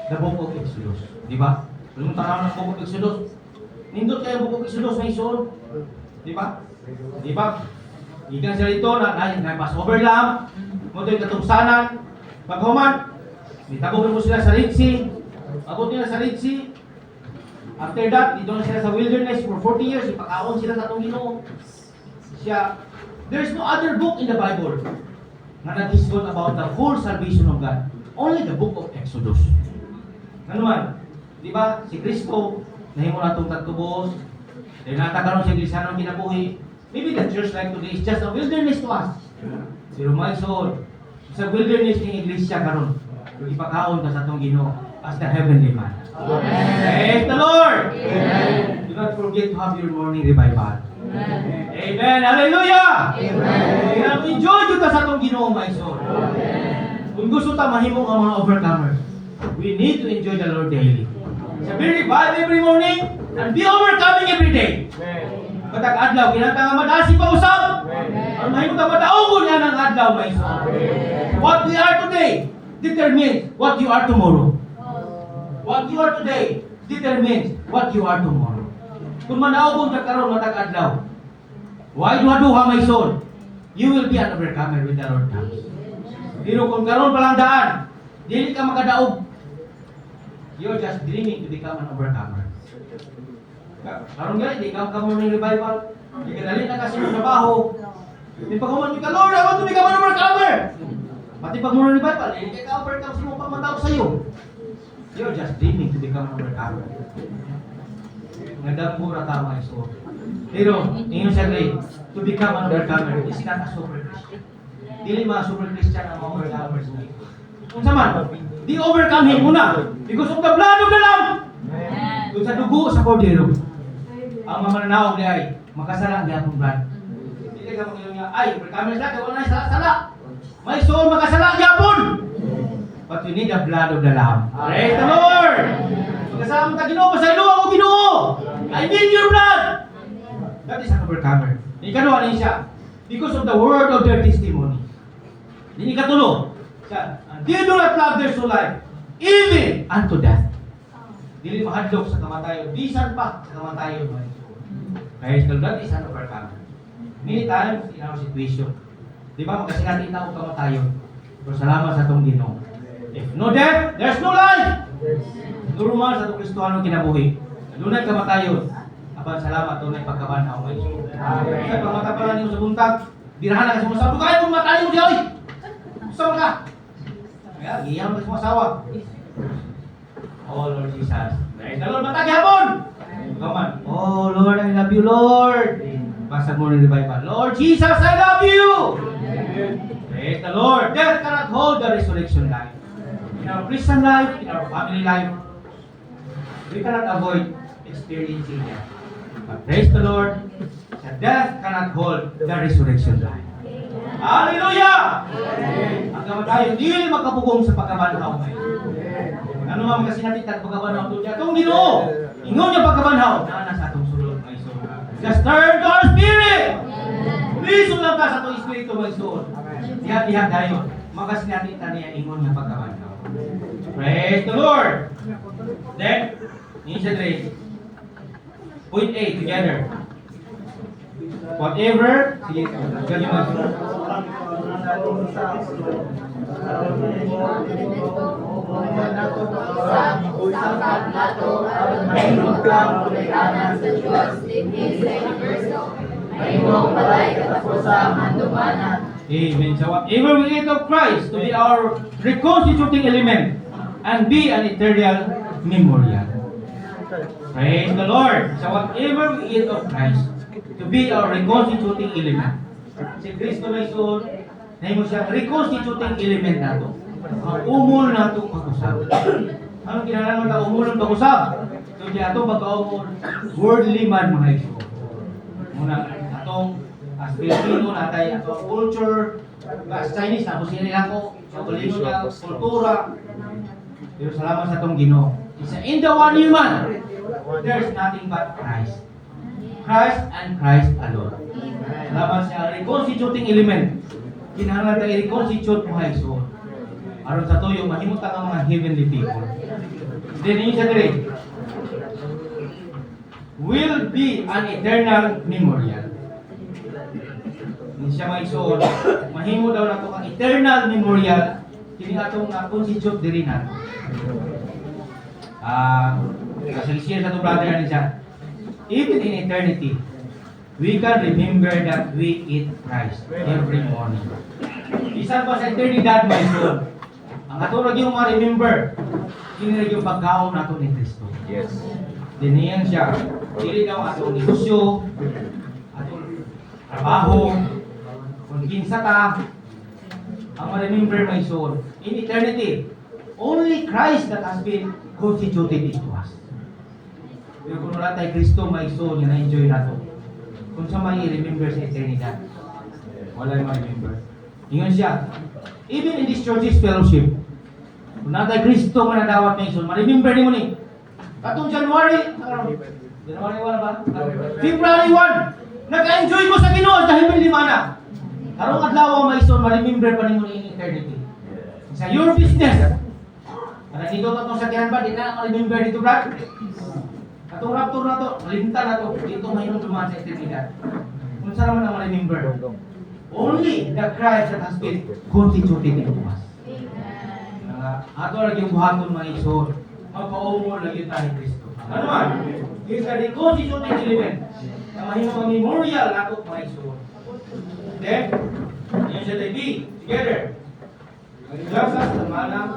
[SPEAKER 1] the book of Exodus. Di ba? Kung tanaw ng book of Exodus, nindot kayo book of Exodus may son. Di ba? Di ba? Ikan sila ito na Passover lang, mo ito'y katungsanan, paghuman, itabog mo sila sa Red Sea, abot nila sa Red Sea. After that, dito na sila sa wilderness for 40 years, ipakaon sila sa atong Ginoo. siya, there's no other book in the Bible na nag-hisgot about the full salvation of God. Only the book of Exodus. Ano man, di ba, si Kristo, nahimo na itong tatubos, dahil natakaroon sa iglesia ng kinabuhi. Maybe the church like today is just a wilderness to us. Pero my soul, sa wilderness ng iglesia karon, ipakaon ka sa itong Ginoo as the heavenly man. Praise the Lord! Amen. Do not forget to have your morning revival. Amen. Hallelujah! Amen. Enjoy kita sa itong Ginoo, my soul. Kung gusto ta mahimong ang mga overcomers, we need to enjoy the Lord daily. So be revived every morning and be overcoming every day. Katag adlaw, kinatang nga madasi pa usab. Ang mahimong ka madaogon yan ang adlaw, my soul. What we are today determines what you are tomorrow. What you are today determines what you are tomorrow. Kung manaogon ka karon matag adlaw, why duha-duha, my soul? You will be an overcomer with the Lord comes. Pero kung karon pa lang daan, dili ka makadaog. You're just dreaming to become an overcomer. Karon gani, di ka morning revival. Di ka dali na kasi mo trabaho. Di pa kuman ka, Lord, I want to become an overcomer. Pati pag morning revival, di ka overcome sa mga pagmatao sa iyo. You're just dreaming to become an overcomer. Nagdambura tama iso. Pero, inyo siya rin, to become an overcomer is not a super Christian. Dili mga super Christian ang mga overcomers mo. Kung saman, di overcome him muna because of the blood of the Lamb. Kung sa dugo sa Cordero, ang mga mananaog niya ay makasala ang gapong blood. Hindi ka mga niya, ay, overcomer siya, kaya wala na sala-sala. May soul makasala ang gapon. But you need the blood of the Lamb. Praise the Lord! Kasama ta Ginoo, sa ilo ako Ginoo. I need your blood. That is an overcomer. Ikaduha ni siya because of the word of their testimony. Hindi ikatulo. They do not love their soul life even unto death. Dili mahadlok sa kamatayon, bisan pa sa kamatayon. Praise the Lord, that is an overcomer. Many times in our situation, di ba magkasinatin na ang kamatayon. Pero salamat sa itong Ginoo. If no death, there's no life. Normal sa itong Kristohanong kinabuhi. Dunay kamatayon. Apan salamat, tunay pagkabanaw may Diyos. Kaya pangmatapalan niyo sa buntag, birahan na kasi mo sabi, kaya kung matayo siya, oy! Gusto ka? Kaya, giyam ka sa mga asawa. Oh Lord Jesus. Praise the Lord, matagi hapon! Come on. Oh Lord, I love you, Lord. Pasag mo ng revival. Lord Jesus, I love you! Praise the Lord. Death cannot hold the resurrection life. In our Christian life, in our family life, we cannot avoid experiencing death. But praise the Lord, that death cannot hold the resurrection life. Hallelujah! Ang kamatayon, hindi makapugong sa pagkabanhaw ngayon. Ano man kasi natin pagkabanhaw doon niya? Itong Ginoo! Ingon niya pagkabanhaw, na sa atong sulod, my soul. Just turn to our spirit! Please, ulang ka sa atong espiritu, my soul. Diha-diha tayo. Makasi natin niya ingon niya pagkabanhaw. Praise the Lord! Then, initially, point A, together. Whatever, sige, ganyan mo. Amen. So whatever we eat of Christ to be our reconstituting element and be an eternal memorial. Praise the Lord. So whatever we eat of Christ to be our reconstituting element. Si Kristo may soul, na mo siya reconstituting element nato. Ang umol nato pag-usap. Anong kinahanglan ta umol ng pag-usap? So di ato pagka-umol worldly man mga iso. Muna atong as Filipino natay atong culture, as Chinese na kusin nila ko, sa baligo niya kultura. Pero salamat sa atong Ginoo. Isa in the one human, there's nothing but Christ. Christ and Christ alone. Salamat sa reconstituting element. Kinahanglan tayo i-reconstitute mo high soul. Aron sa tuyo, mahimutan ang mga heavenly people. Then yun siya dire, will be an eternal memorial. Hindi siya may soul. Mahimo daw na ito ang eternal memorial. Kini atong constitute diri na. Kasi siya sa itong brother na siya. Even in eternity, we can remember that we eat Christ every morning. Bisan pa sa eternidad, my soul, ang ato lagi yung ma-remember, kini yung pagkaon nato ni Kristo.
[SPEAKER 2] Yes.
[SPEAKER 1] Diniyan siya. Dili daw ato negosyo, ato trabaho, kung kinsa ta, ang ma-remember, my soul, in eternity, only Christ that has been constituted into us. Pero kung wala tayo Kristo, my soul, yung na-enjoy nato. Kung sa may remember sa eternidad, wala yung ma-remember. Ingon siya, even in this church's fellowship, kung natay Kristo nga nadawat na isun, ma-remember ni mo ni, katong January 1 ba? February 1, nag-enjoy mo sa Ginoo dahil may limana. Karong adlaw may isun, ma-remember pa ni mo in eternity. Sa your business, para dito katong sakyan ba, di na ma-remember dito, Brad? Katong raptor na to, linta na to, dito mayroon dumaan sa eternidad. Kung saan naman ang ma-remember? Only the Christ that has been constituted into us. Ato lagi yung buhaton mga iso, magpa-umor lagi tayo Kristo. Ano man? Is the constituted element na mahimong memorial nato mga iso. Then, yun siya tayo be together. Magsasas, tamana,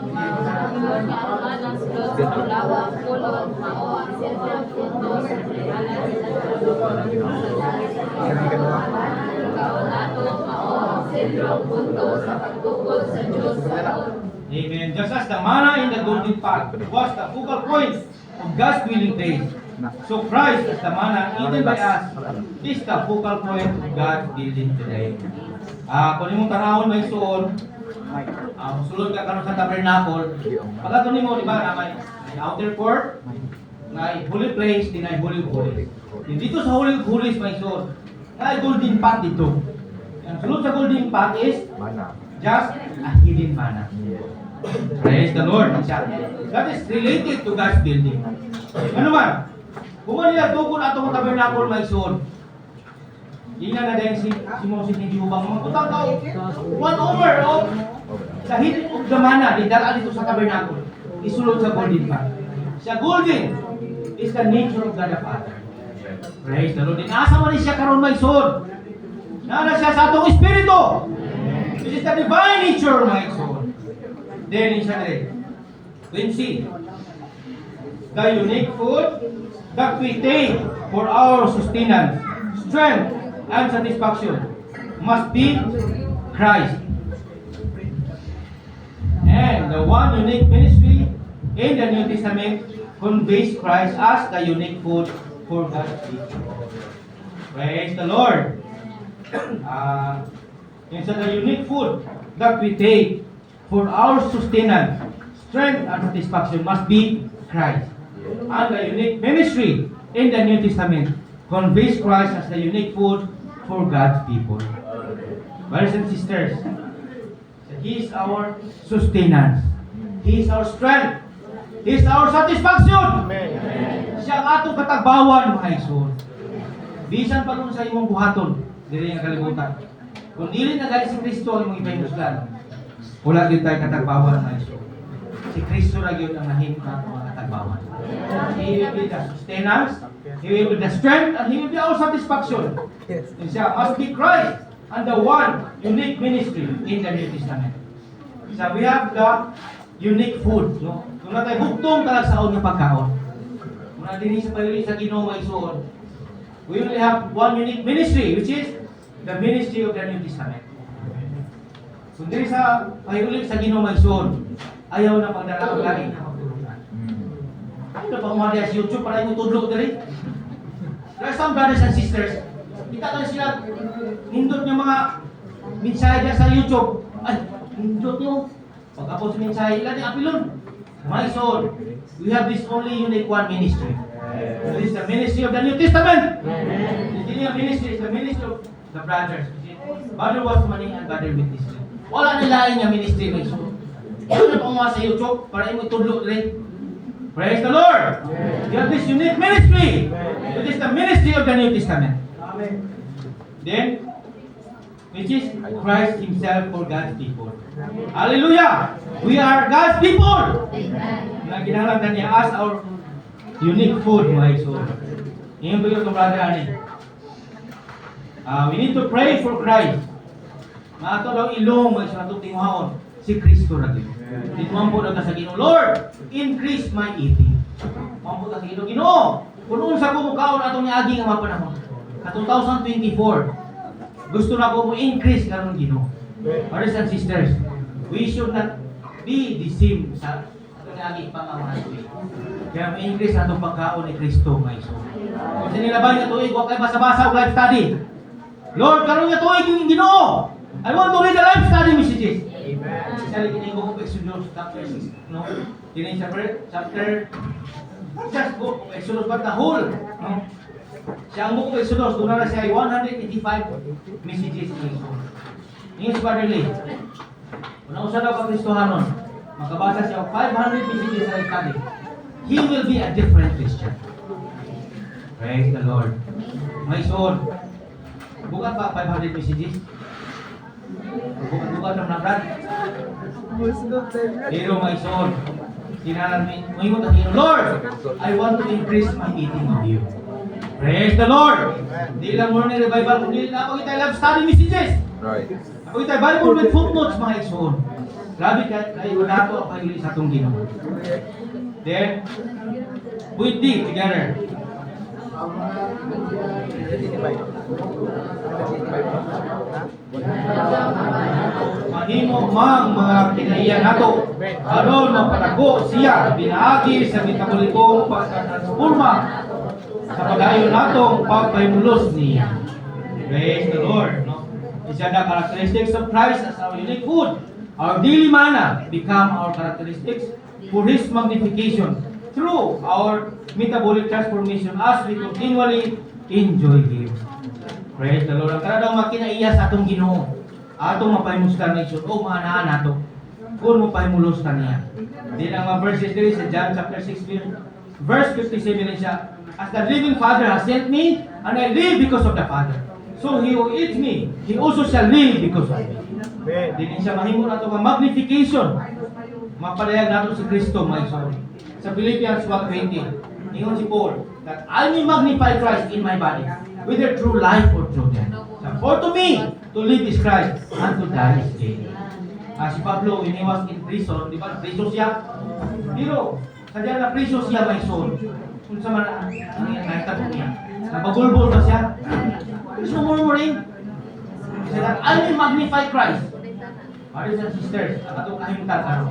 [SPEAKER 1] Amen. Just as the manna in the golden pot was the focal point of God's willing faith, so Christ as the manna eaten by us is the focal point of God's building today. Kung imong tanawon may suon, sulod ka karon sa tabernacle, pagkato nimo di ba na may outer court, may holy place, din ay holy of holies. Dito sa holy of holies may suon, may golden pot dito. Ang sulod sa golden pot is just a hidden manna. Praise the Lord. That is related to God's building. Ano man? Kung nila tukol atong tabernacle may suon, ina na din si Moses ni Jehovah mga utang tao 1 over of sa hidden of the manna didala dito sa tabernacle isulod sa golden pot. Sa golden is the nature of God the Father. Praise the Lord. Asa man siya karon may suon. Nana siya sa atong espiritu. This is the divine nature my soul. Then in Sunday, when see the unique food that we take for our sustenance, strength, and satisfaction must be Christ. And the one unique ministry in the New Testament conveys Christ as the unique food for God's people. Praise the Lord. And so the unique food that we take for our sustenance, strength, and satisfaction must be Christ. And the unique ministry in the New Testament conveys Christ as the unique food for God's people. Brothers and sisters, He is our sustenance. He is our strength. He is our satisfaction. Siya ang atong katagbawan, mga Isun. Bisan pa nun sa imong buhaton, dili nga kalibutan. Kung dili na galing si Kristo ang imong ipahimuslan, wala din tayo katagbawan, mga Isun. Si Kristo na yun ang nahimok na mga katagbawan. He will be the sustenance, He will be the strength, and He will be our satisfaction. And siya must be Christ and the one unique ministry in the New Testament. So we have the unique food. No? Kung na tayo buktong talag sa ng pagkaon, kung na din sa pagili sa Ginoo may suon, we only have one unique ministry, which is the ministry of the New Testament. Kung diri sa pagili sa Ginoo may suon, ayaw na pagdala ang lagi na pagtulungan. Ano pa mga sa YouTube para yung tudlog diri? There are some brothers and sisters, kita ka sila, nindot yung mga mensahe dyan sa YouTube. Ay, nindot nyo. Pag-apos sa mensahe, ilan yung apilon? My soul, we have this only unique one ministry. This is the ministry of the New Testament. This is the ministry, the ministry of the brothers. Brother Wasmaning and Brother Witness. Wala nilain yung ministry, my soul. Ano na pang mga sa YouTube para yung tudlo rin? Praise the Lord! You have this unique ministry. It is the ministry of the New Testament. Amen. Then, which is Christ Himself for God's people. Hallelujah! We are God's people! Na kinahanglan niya as our unique food, mga iso. Ngayon ba yung brother Ani? We need to pray for Christ. Mato daw ilong may sa atong tinguhaon si Kristo ra gyud. Dinman po daw ta sa Ginoo, Lord, increase my eating. Mampo ta sa Ginoo, Ginoo, kun unsa ko mukaon atong niagi nga mga panahon. Sa 2024, gusto na ko mo increase karon Ginoo. Brothers and sisters, we should not be the same sa atong niagi pangamahan. Kaya ma-increase atong pagkaon ni Kristo nga iso. Kung sinilabay nga tuig, wa kay basa-basa og life study. Lord, karon nga tuig yung Ginoo. I want to read the life study messages. Amen. Sali kini ko Exodus chapter 6, no? Kini chapter just book of Exodus but the whole, no? Siya ang book of Exodus, doon na siya 185 messages in Exodus. Ngayon si Brother Lee, kung usa daw ka Kristohanon, makabasa siya 500 messages sa life study. He will be a different Christian. Praise the Lord. My soul, bukan pa 500 messages? Bukan naman Brad. Pero my soul, tinalamin, mo tayo, Lord, I want to increase my eating of you. Praise the Lord. Di lang mo ni revival, kundi na ako itay love study messages.
[SPEAKER 2] Right.
[SPEAKER 1] Ako itay Bible with footnotes, mga soul. Grabe kayo wala ko ang pagili sa itong Ginoo. Then, we dig together. Mahimo mang mga kinaiyan nato aron mapadago siya binaagi sa metabolikong pagtransforma sa padayon natong pagpahimulos niya. Praise the Lord, no? Isa na characteristics of Christ as our unique food. Our daily manna become our characteristics for His magnification through our metabolic transformation as we continually enjoy Him. Praise the Lord. Ang kanadang makinaiya sa atong Ginoo, atong mapahimustan na isun, o maanahan nato, kung mapahimulustan niya. Then ang mga verses diri sa John chapter 6, verse 57 na siya, as the living Father has sent me, and I live because of the Father. So he who eats me, he also shall live because of me. Then siya mahimo nato nga magnification. Mapalayag nato si Kristo, my soul. Sa Philippians 1:20, ingon si Paul, that I may magnify Christ in my body, whether through life or through death. For to me, to live is Christ, and to die is gain. Si Pablo, when he was in prison, di ba, prison siya? Pero, sadya na prison siya, my soul. Kung sa mga nakita po niya, napagulbol ba siya? Gusto mo rin? Kasi that I may magnify Christ. Brothers and sisters, ang atong kahimtal karon,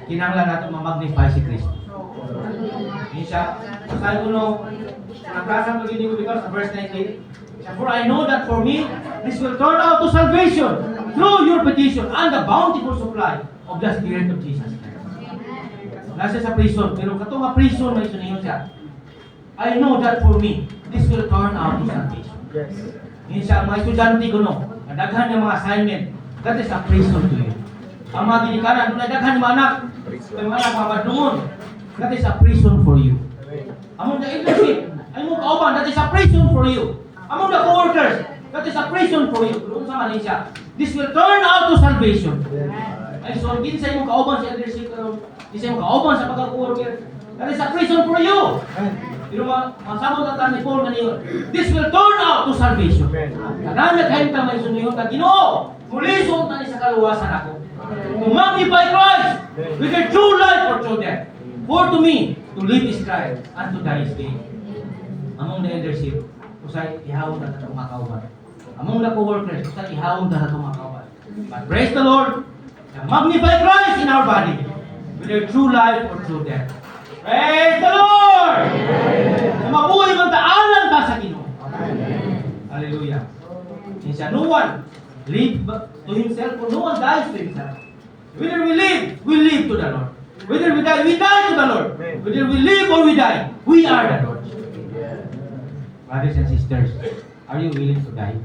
[SPEAKER 1] kinahanglan natin ma-magnify si Kristo. Isa, sa uno, nagkasang pag-ibig ko because verse 19, for I know that for me, this will turn out to salvation through your petition and the bountiful supply of the Spirit of Jesus Christ. Nasa sa prison, pero katong nga prison may suniyon siya. I know that for me, this will turn out to salvation.
[SPEAKER 2] Yes.
[SPEAKER 1] Minsan, mga estudyante ko no, nadaghan yung mga assignment, that is a prison to you. Ang mga ginikanan, kung nadaghan yung mga anak, yung mga anak, mga badungon, that is a prison for you. Among the internship, among kauban, that is a prison for you. Among the co-workers, that is a prison for you. Doon sa Malaysia, this will turn out to salvation. Ay, so, hindi sa imong kauban sa internship, hindi sa imong kauban sa pagka-co-worker, that is a prison for you. Pero masamot ang ni Paul na niyo, this will turn out to salvation. Nananya kayo ka may suniyon ka, Ginoo, mulisod na ni sa kaluwasan ako. To magnify Christ with a true life or true death. For to me, to live is Christ, and to die is gain. Among the eldership, usay ihawon na sa mga kauban. Among the co-workers, usay ihawon na sa mga kauban. But praise the Lord, to magnify Christ in our body with a true life or true death. Praise the Lord! Na mabuhay man taalan ka sa Ginoo. Hallelujah. Insya, no one live to himself, or no one dies to himself. Whether we live to the Lord. Whether we die to the Lord. Whether we live or we die, we are the Lord. Brothers and sisters, are you willing to die?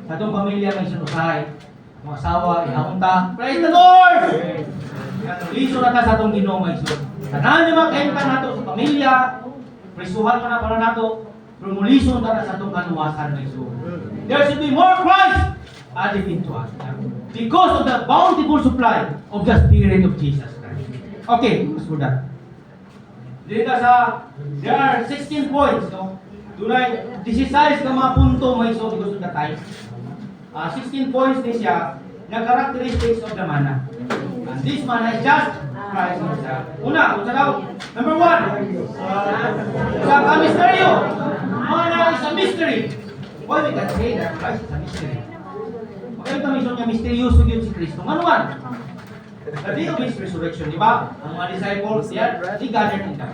[SPEAKER 1] Sa itong pamilya may sinusahay, mga asawa, ihahunta, praise the Lord! Liso na ta sa itong Ginoo may iso. Tanan naman kayo ka nato sa pamilya, prisuhan ka na para nato, pero muliso na sa itong kaluwasan may iso. There should be more Christ added into us. Because of the bountiful supply of the Spirit of Jesus Christ. Okay, let's do that. Dito there are 16 points, no? Dunay 16 ka mga punto may so because of the time. 16 points din siya na characteristics of the mana. And this mana is just Christ himself. Una, unsa daw? Number 1. Sa misteryo. Mana is a mystery. Why we can say that Christ is a mystery? Makita kami niya misteryoso yun si Kristo. Ano man? The day of his resurrection, di ba? Ang mga disciples, yan, they gathered in the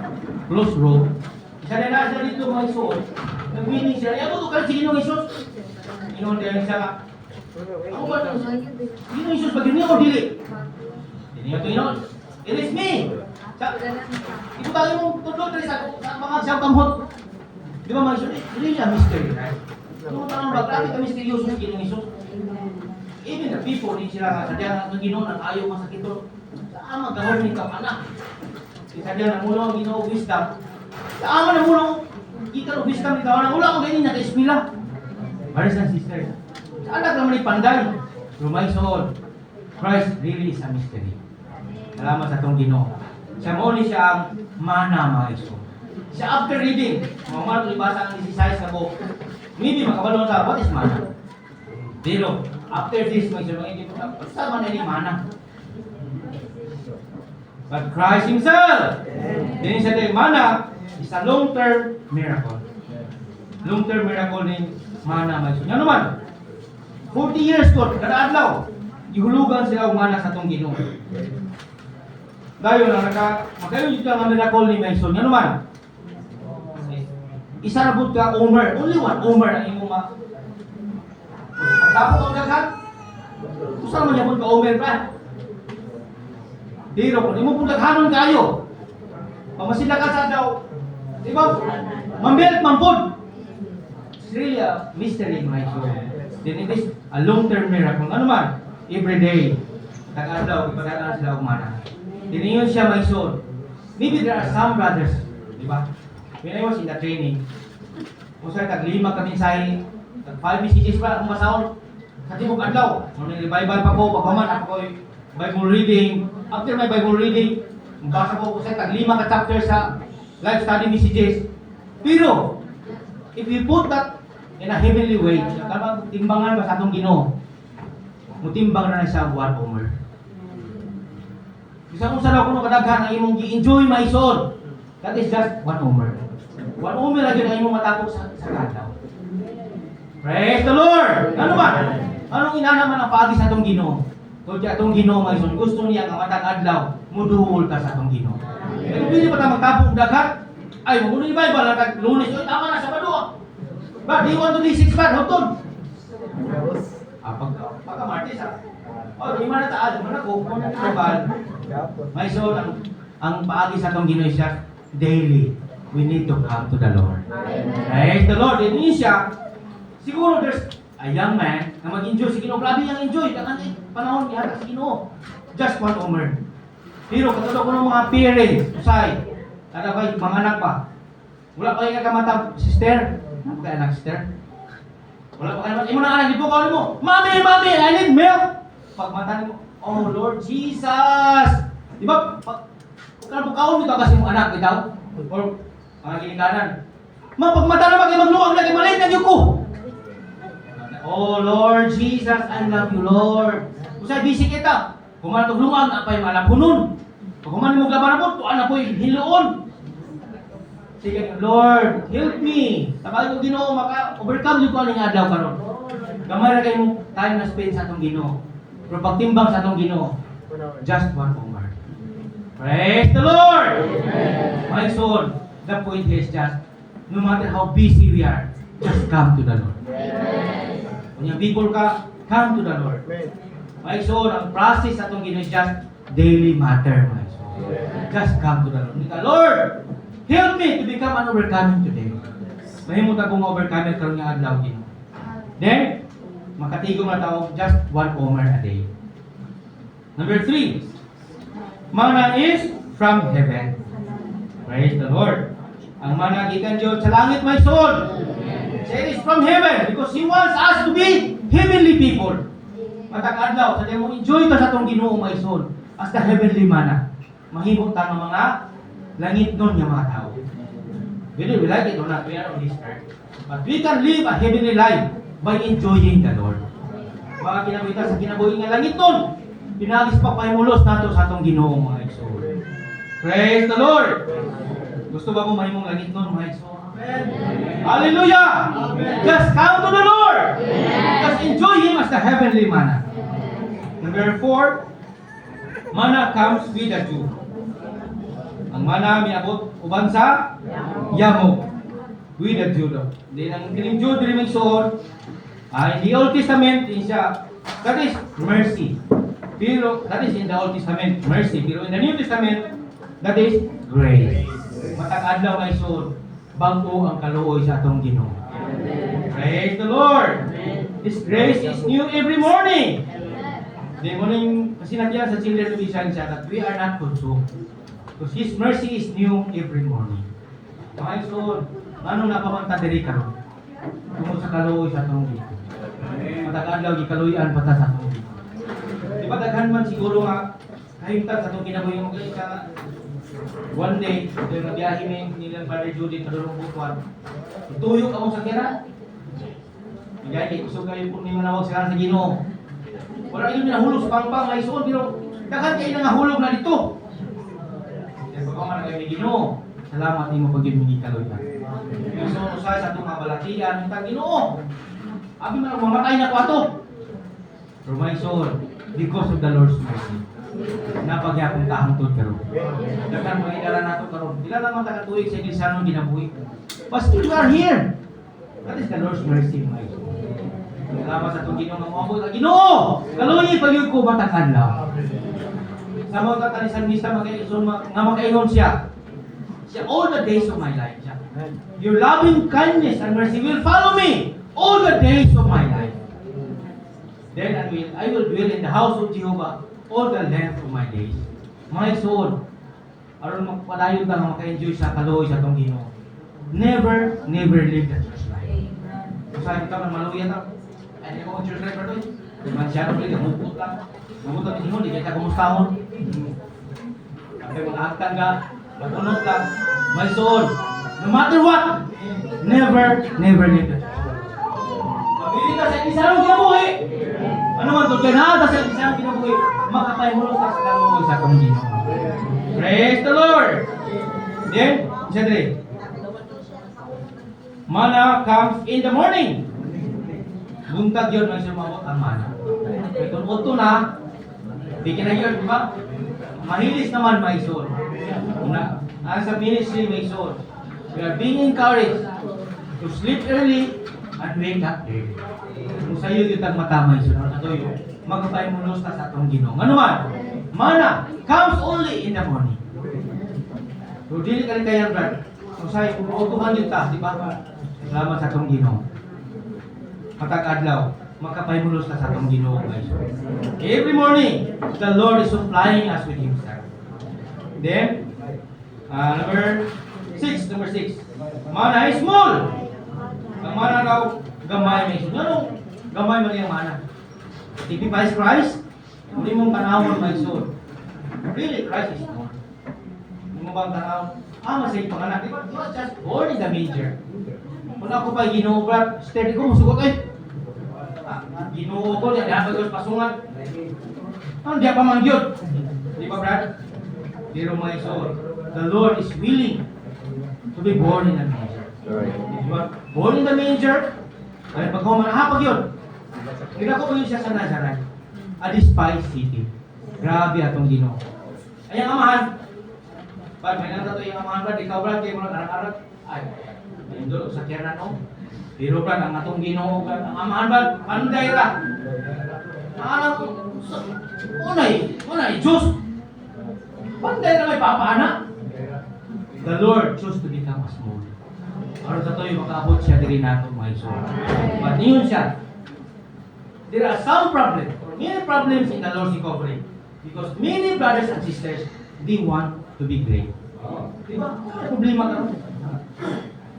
[SPEAKER 1] close row. Isa na nasa dito mga isuot. Nag-meeting sila. Yan, tutukan si Ginong Isus. Ginong din siya nga. Ako ba? Ginong Isus, bagay niya o dili? Hindi niya ito, Ginong. It is me! Ito tayo mong tudlot rin sa mga siyang kamhot. Di ba mga Isus? Hindi niya mystery, right? Ano tanong ba? Grabe ka misteryoso ng Ginong Isus. Even the people, di sila sadya ng Ginoo nang ayaw masakit ito. Saan magawin ni kapana? Sadya ng mulong Ginoo wisdom. Saan ng mulong kita ng wisdom ni kawana? Wala akong ganyan naka-eskwela. Brothers and sisters, saan naman ipanday? Rumay soul. Christ really is a mystery. Salamat sa itong Ginoo. Siya mo ni siya ang mana mga iso. Siya after reading, mga ibasa ang 16 na book. Maybe makabalong sa what is mana? Pero after this, may sabi ko na, sama na ni mana. But Christ Himself, din siya din, mana is a long-term miracle. Long-term miracle ni mana may sunya naman. 40 years ko, kada adlaw, ihulugan sila ang mana sa itong Ginoo. Dayon na makayon dito ang miracle ni may sunya naman. Isa na ka Omer, only one Omer ang imong dapat ang daghan. Usa man yapon ka Omer pa. Pero kung imo pud daghanon kayo. Pamasila ka sa daw. Di ba? Mambilit mampod. It's really a mystery my soul. Then it is a long-term miracle. Ano man? Every day. Tag-adlaw, ipadaan sila umana. Diniyon siya my soul. Maybe there are some brothers, di ba? When I was in the training, kung sa'yo tag-5 kami sa'yo, tag-5 messages pa akong masahol. Sa tibok adlaw, nung Bible pa ko, pagpaman ako ko Bible reading. After my Bible reading, basa ko sa tag-5 ka chapter sa life study messages. Pero, if you put that in a heavenly way, kapag timbangan ba sa atong Ginoo, mutimbang na siya one Omer. Isa kung sa kuno kadaghan ang imong gi-enjoy my soul. That is just one Omer. One Omer lang yun ang imong matapos sa kadlaw. Praise the Lord! Ano ba? Anong inanaman ang paagi sa atong Ginoo? Kung atong Ginoo may son, gusto niya nga matag adlaw, muduol ka sa atong Ginoo. Pero pili pa ta magtapong daghan? Ay, mo ni Bible na tag Lunes, oy tama na sa Sabado. Ba, di 1 to 6 ba hutod? Pagka Martes oh, di man ta man ako, kung na tribal. May son ang paagi sa atong Ginoo siya daily. We need to come to the Lord. Praise the Lord. Ini siya. Siguro there's a young man na mag-enjoy si Ginoo. Grabe niyang enjoy. Kasi panahon niya sa Ginoo. Just one Omer. Pero katulad ko ng mga parents, usay, kada ba mga anak pa. Wala pa yung kamatang sister. Ano kaya anak sister? Wala pa kayo. Imo na anak, di po kawin mo. Mami, mami, I need milk. Pagmatan mo, oh Lord Jesus. Di ba? Kung kawin mo ito kasi mong anak, ikaw? Or mga ginikanan. Pagmata na mag-imagluwag lagi maliit na ko. Oh Lord Jesus, I love you Lord. Usay busy kita. Kung man tugluan apay malap kunon. Kung man mo gaban mo, tuan na po hiluon. Sige Lord, help me. Sabay ko Ginoo maka-overcome jud ko aning adlaw karon. Gamay ra kay mo time na spend sa atong Ginoo. Pero pagtimbang sa atong Ginoo, just one Omer. Praise the Lord. Amen. My soul, the point is just no matter how busy we are, just come to the Lord. Amen. Kung yung people ka, come to the Lord. Amen. My soul, ang process atong Ginoo is just daily matter, my soul. Amen. Just come to the Lord. Nika, Lord, help me to become an overcoming today. Mahimot akong overcoming karon nga adlaw Ginoo. Then, makatigom na tao, just one Omer a day. Number 3, mana is from heaven. Praise the Lord. Ang mana gikan Dios sa langit, my soul. It is from heaven because He wants us to be heavenly people. Matag adlaw, sa mo enjoy ka sa tong Ginoo, my soul, as the heavenly mana. Mahimot ta nga mga langit nun yung mga tao. Whether we like it or not, we are on this earth. But we can live a heavenly life by enjoying the Lord. Mga kinabuhi sa kinabuhi nga langit nun, pinagis pa pahimulos nato sa atong Ginoo mga igsoon. Praise the Lord! Gusto ba mo mahimong langit nun mga igsoon? Hallelujah! Just come to the Lord! Just enjoy Him as the heavenly manna. Number 4, manna comes with a dew. Ang manna miabot uban sa yamok. With a dew daw. Then ang kining dew diri may suod, in the Old Testament din siya, that is mercy. Pero that is in the Old Testament, mercy. Pero in the New Testament, that is grace. Matag adlaw may suod, bago ang kaluoy sa atong Ginoo. Praise the Lord. His grace is new every morning. Di mo ning kasinatian sa children of Israel siya that we are not consumed. Because His mercy is new every morning. Mga igsoon, ano napamanta diri karon? Tungod sa kaluoy sa atong Ginoo. Matag-adlaw gikaluyan pata sa atong Ginoo. Di ba daghan man siguro nga kahimtang sa atong kinabuhi mo kay ka one day, yung nabiyahe nilang Brother Judy padulong butuan. Ituyok ako sa kera. Bigay kay kusog kayo kung may manawag sila sa Ginoo. Wala yun minahulog sa pangpang nga isuon, pero daghan kayo nangahulog na dito. Kaya pagkaman na kayo ni Ginoo, salamat ni mo pag-ibigay kaloy. Isuon usay sa itong mga balatian, itang Ginoo. Abi man mamatay na ko ato. Pero may isuon, because of the Lord's mercy. Napagyapong kahangtod karon. Daghan mga idara nato karon. Dila naman takatuig sa iglesia nung ginabuhi. But still we are here. That is the Lord's mercy, my God. Salamat sa itong Ginoo nga moabot ka Ginoo. Kaluoy pagyud ko matag adlaw. Sa mga katanisan misa nga makaingon siya. Siya all the days of my life. Siya. Your loving kindness and mercy will follow me all the days of my life. Then I will dwell in the house of Jehovah all the length of my days. My soul, aron magpadayon ta nga maka-enjoy sa kaluoy sa atong Ginoo. Never live the church life. Kung saan ka man maluya ta, ay mo church life pa to. Man siya rin ka muput lang. Muput ang ingon, di ka kumustahon. Kapag mag-aaktan ka, matunod lang. My soul, no matter what, never live the church. Pabilit ka sa isang kinabuhi. Ano man to kanada sa isang kinabuhi, makapaymulos ka sa kaluoy sa atong Ginoo. Praise the Lord. Then, siyempre, manna comes in the morning. Buntag yun, may sumabot ang manna. Kaya kung uto na, di ka na yun, di ba? Mahilis naman may soul. As a ministry, may soul. We are being encouraged to sleep early and wake up early. Kung sa'yo yung tagmatamay sunod na toyo, magpapaymulos ka sa atong Ginoo. Ano man? Manna comes only in the morning. So, dili ka rin kaya, brad. Kung sa'yo, kung utuhan yun ta, di ba? Salamat sa atong Ginoo. Matag-adlaw, makapaymulos ka sa atong Ginoo, guys. Every morning, the Lord is supplying us with Himself. Then, number 6. Manna is small. Ang manna daw, gamay may suno. Ano? Gamay man yung manna. Typifies Christ. Hindi mong tanawon may suno. Really, Christ is small. Hindi mo bang tanawon? Masay panganak. He was just born in the manger. Kung ako pa Ginoo, brad, steady ko, musugot Ginoo ko, diyan pagos pasungan. Ano, diyan pa mangyod. Di ba, brad? Pero my soul, the Lord is willing to be born in the manger. Diba? Born in the manger, ay pagkuman, pag yun. Kaya ko yun siya sa Nazareth, a despised city. Grabe atong Ginoo. Ay, ang amahan, pag may natato yung amahan, brad, ikaw, brad, kayo mo lang arak-arak, ay, doon sa kiernan, no? Pero, brad, ang atong Ginoo, brad, ang amahan, brad, panday ra. Ang anak ko, unay, Diyos, panday na may papana. The Lord chose to become a small. Para sa to'y makaabot siya diri nato mga soul. But niyon siya. There are some problems, or many problems in the Lord's recovery. Because many brothers and sisters, they want to be great. Diba? Ano problema ka?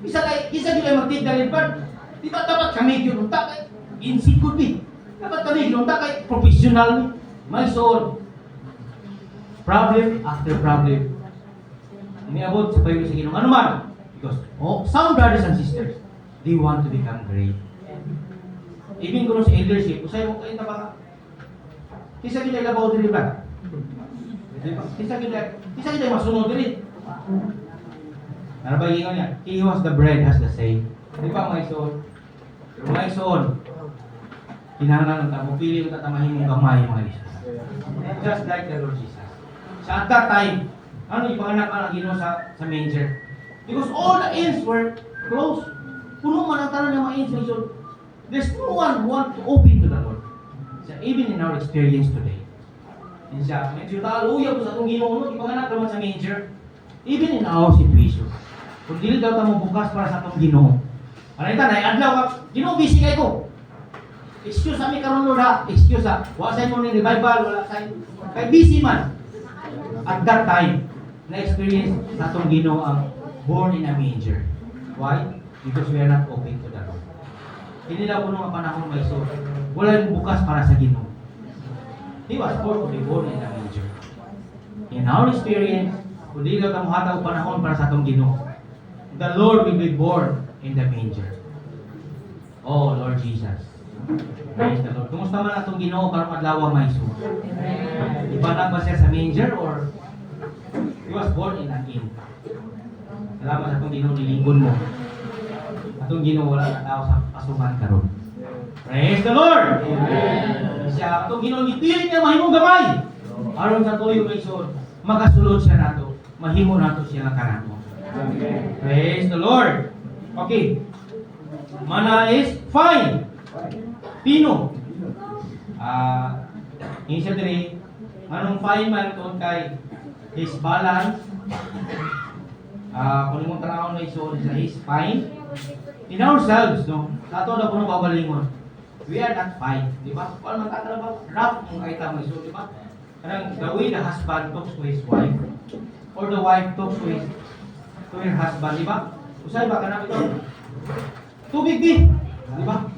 [SPEAKER 1] Isa nila magtigdalin pa. Diba dapat kami yun? Takay, insig could be. Dapat kami yun? Takay, professional. My soul. Problem after problem. Umiabot sa payo sa Ginoo. Ano man? Because some brothers and sisters, they want to become great. Even kung sa eldership, usay mo kayo na ba? Kisa kita ilabaw dili ba? Kisa kita masunod dili. Ano ba yung niya? He who has the bread has the say. Di ba mga ison? Mga ison, kinahanglan ng mupili ng tatamahin ng kamay mga ison. Just like the Lord Jesus. Sa at that time, ano ipanganak ang Ginoo sa manger? Because all the inns were closed. Puno man ang tanan ng mga inns mga ison. There's no one who want to open to the Lord. So even in our experience today, siya, medyo taluya po sa itong Ginoo, ipanganak naman sa manger. Even in our situation, kung dili daw ta mo bukas para sa itong Ginoo. Ano ita, adlaw ka, Ginoo, busy kay ko. Excuse kami karon Lord ha, excuse ha. Wala sa mo ni revival, wala sa kay busy man. At that time, na-experience sa itong Ginoo ang born in a manger. Why? Because we are not open to the Lord. Hindi daw kuno nga panahon may so. Wala yung bukas para sa Ginoo. He was born to be born in a manger. In our experience, kung di daw ka muhataw panahon para sa itong Ginoo, the Lord will be born in the manger. Oh, Lord Jesus. Praise the Lord. Kumusta man atong Ginoo karong adlaw may so? Iba na ba siya sa manger or he was born in an inn? Salamat sa atong Ginoo nilinggon mo. Atong Ginoo wala na tao sa pasuman karon. Praise the Lord. Amen. Siya atong Ginoo gipili niya mahimong gamay. Aron sa tuyo may so, makasulod siya nato. Mahimo nato siya nga kanamo. Amen. Praise the Lord. Okay. Mana is fine. Pino. Isa diri, anong fine man kung kay his balance. Kung imong tanawon na iso sa his fine. In ourselves, no? Sa ato na puno babalingon. We are not fine, di ba? Kung magkakala ba, rap yung kaita mo iso, di ba? Kanang the way the husband talks to his wife, or the wife talks to her husband, di ba? Usay ba kanang ito? Tubig di, di ba?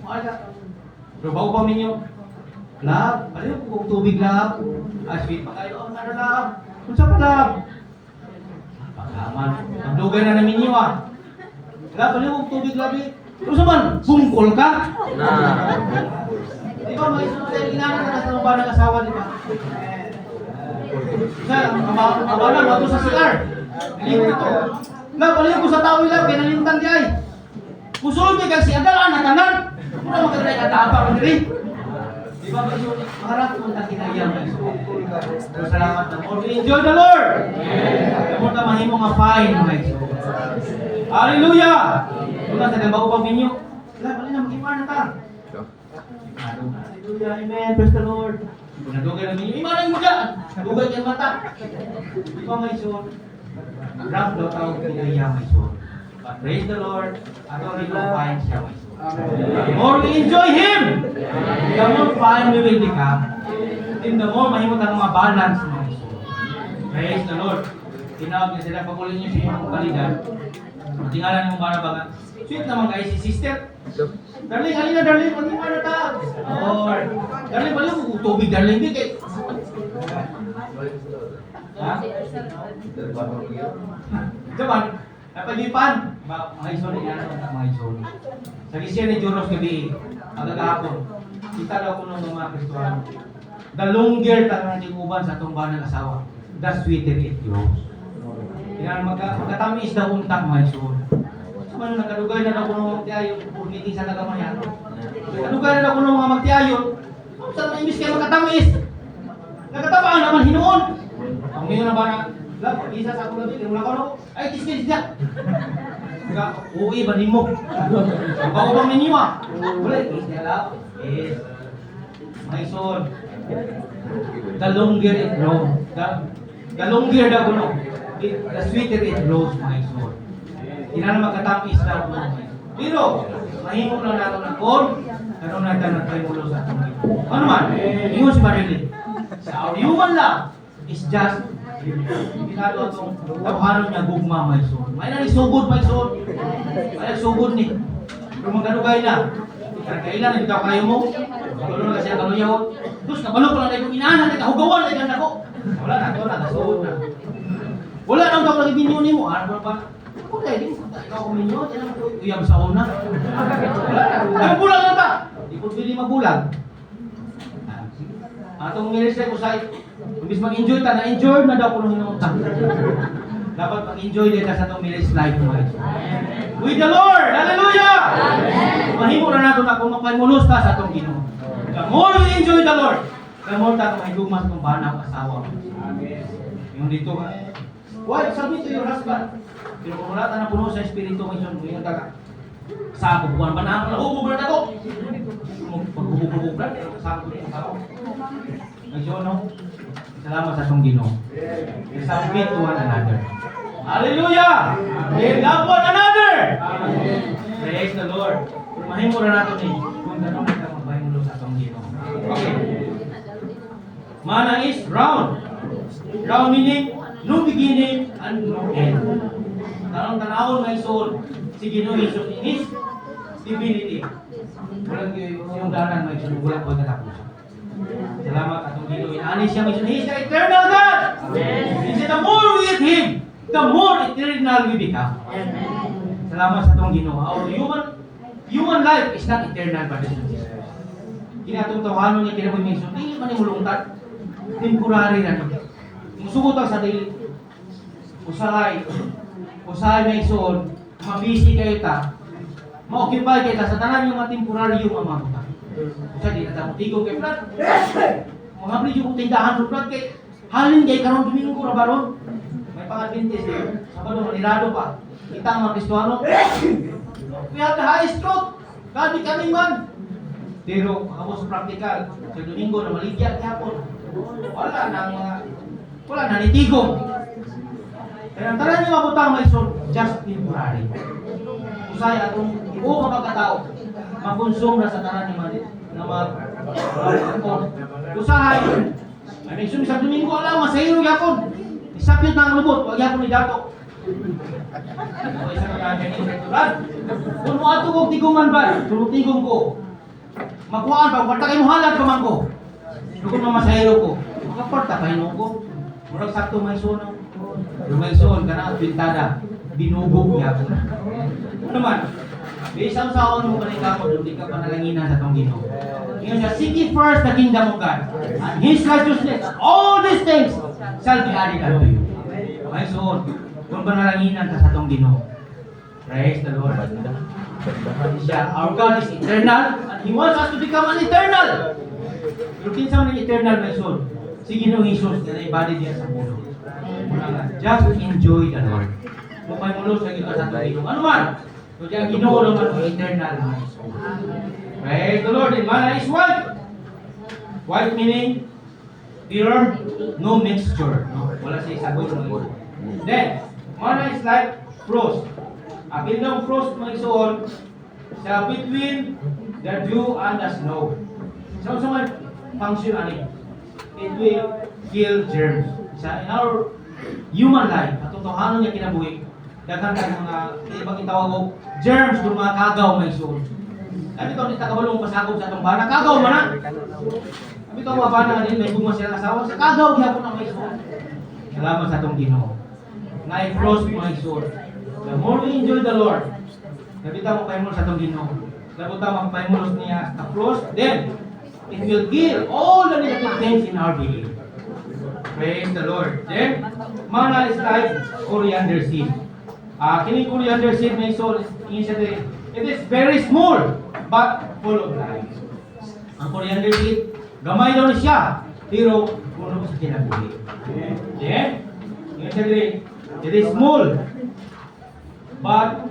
[SPEAKER 1] Pero bago pa minyo, love, ano kung tubig love? Sweet pa kayo, ano love? Kung sa pa love? Pagkaman, magdugay na namin nyo Love, ano kung tubig love eh? Kung sa man, bungkol ka? Di ba, may sunod tayo ginagawa na sa mga ng asawa, di ba? Sa, abala, bago sa CR. Nalimutan ito. Love, ano kung sa tao love, kaya nalimtan di ay. Pusulod niya kasi adalaan na tanan. Muna magkakaroon ka tapa ko diri. Di ba ba yun? Maharap kung takinayang na iso. Salamat na mo. Enjoy the Lord! Kamot na mahimo nga fine mga iso. Hallelujah! Kung nasa nang bago pang minyo. Wala, bali na mag-iman na ta. Hallelujah, amen. Praise the Lord. Kung nadugay na minyo, imanan mo dyan. Dugay kang mata. Di ba mga iso? Rap daw tawag kinayang mga iso. But praise the Lord, ato rin ang fine siya. The more we enjoy Him, the more fine we will become. And the more mahimot ang mga balance mga iso. Praise the Lord. Tinawag niya sila, pagulin niyo sa inyong kalidad. Tingala niyo ba na sweet naman kayo si sister. Darling, halina darling, mag-iwan na ta. Or, darling, bali mo tubig darling. Di kay... Ha? Jaman. Napagipan, mga isoni yan, mga isoni. Sa kisya ni Joros gabi, agagahapon, kita daw ko ng mga Kristohan. The longer tanong natin uban sa tumbahan ng asawa, the sweeter it grows. Yan, magkatamis daw untak mga isoni. So, nakadugay na daw ko ng magtiayon, purkiti sa nagamayan. Nakadugay na daw ko ng mga magtiayon, saan na imbis kayo magkatamis? Nagkatapaan naman hinuon. Ang ngayon na ba na, Lab, isa sa ako labi, wala ko no. Ay, kiskis siya. Uwi ba din mo? Bago bang ninyo Wala, kiskis niya lab. Yes. My son. The longer it grows. The longer the kuno. The sweeter it grows, my son. Hindi na magkatamis daw kuno. Pero, mahimok lang natin ng kon. Karoon natin ng tayo mulo sa atong ito. Ano man? Ingon si Marilyn. Sa our human love is just ginagawa itong tabuhanon niya gugma, my son. May nanisugod, my son. May nagsugod ni. Pero magkanugay na. Kailan na bitaw kayo mo? Magkano na kasi ang kaluyahon. Tapos kabalo ko lang na yung inaanan, nagkahugawan na yung ko. Wala na, nasugod na. Wala nang daw nagibinyo ni mo. Ano ba? Ako dahil din, ikaw kuminyo, uyab sa una. Wala na. Ay, bulag na ba? Di po pwede mabulag. Atong ministry ko sa imbis mag-enjoy ta, na-enjoy na daw ko nung hinunta. Dapat mag-enjoy din sa itong ministry life mo. With the Lord! Hallelujah! Mahimo na natin ako magpamulos ta sa itong Ginoo. The more you enjoy the Lord, the more ta mahigugmas kung banang asawa mo. Yung dito, wife, submit to your husband. Pero kung wala ta na puno sa Espiritu, may yung ka sa ako, buwan ba na ako, nahububran ako. Pag-hububran, sa ako din ako. Ngayon, no? Salamat sa itong Ginoo. Submit to one another. Hallelujah! And love one another! Praise the Lord. Mahimo na natin eh. Kung gano'n ka magpahimulo sa itong Ginoo. Okay. Mana is round. Round meaning no beginning and no end. Tanong-tanawon may soul. Si Ginoo Jesus in His divinity. Walang yung danan may soul. Wala ko natapusan. Salamat atong Ginoo. Inaani siya may soul. He is the eternal God. He said the more we eat Him, the more eternal we become. Salamat sa atong Ginoo. Our human life is not eternal, brothers and sisters. Kinatong tawanon niya kinabuhi may soul. Hindi man yung mulungtad. Temporary na ito. Musugot ang sa dili. Usahay may soon, mabisi kayo ta, ma-occupy kayo ta sa tanan yung mga temporary yung mga mga. Usa di na tigong kay Brad. Mga bli yung tindahan ng Brad kay halin kay karon Domingo ra baron. May pang-adventist eh. Sabado manirado pa. Kita ang mga Kristiano. We have the highest truth. God becoming man. Pero ako sa practical, sa Domingo na maligyan kapon. Wala na nitigong. Kaya ang tanan niyo mabutang may soul, just temporary. Usay atong ibuo ka pagkatao, makonsum na sa tanan ni Manit na usahay. Ay may sumi sa Domingo, alam, masahiro yapon. Isapyot na ang lubot, wag yapon ni Dato. Ako isa ka kanya ni Rektoran. Kung mo ato kong tiguman ba, tigong ko. Makuhaan pa, kung kayo halag pa man ko. Kung masahiro ko, makaporta pa ko. Murag sakto may suno. Yung may suon ka na, pintada, binubog niya ako na. Ano naman, may isang saon mo kanina ko, hindi ka panalanginan sa itong Ginoo. Ngayon siya, seek ye first the kingdom of God, and His righteousness, all these things shall be added unto you. May suon, kung panalanginan ka sa itong Ginoo. Praise the Lord. Siya, our God is eternal, and He wants us to become an eternal. Pero kinsa man eternal may soul, si Ginoo Jesus na naibali diya sa mundo. Just enjoy the Lord. Kung may mulos na kita sa Ginoo, ano man? Kung diyan Ginoo naman ang eternal may soul. Praise the Lord. And mana is white. White meaning pure, no mixture. No? Wala siya isagot. Then, mana is like frost. Apil ng frost may soul sa between the dew and the snow. So, sa mga function ani, it will kill germs. Sa in our human life, at totohanan niya kinabuhi, daghan ka mga ibang itawag o germs kung mga kagaw may soul. Sabi ito, hindi takabalong pasakog sa itong bana, kagaw man na. Sabi ito, mga bana din, may bugmas sila asawa, sa kagaw niya po na may soul. Salamat sa itong Ginoo. Na-frost my soul. The more we enjoy the Lord, nabita mo kayo mo sa itong Ginoo. Labuta magpahimulos niya sa frost, then it will kill all the negative things in our being. Praise the Lord. Then, mana is like coriander seed. Kini coriander seed may soul, it is very small, but full of life. Ang coriander seed, gamay daw na siya, pero puno sa kinabuhi. Then, it is small, but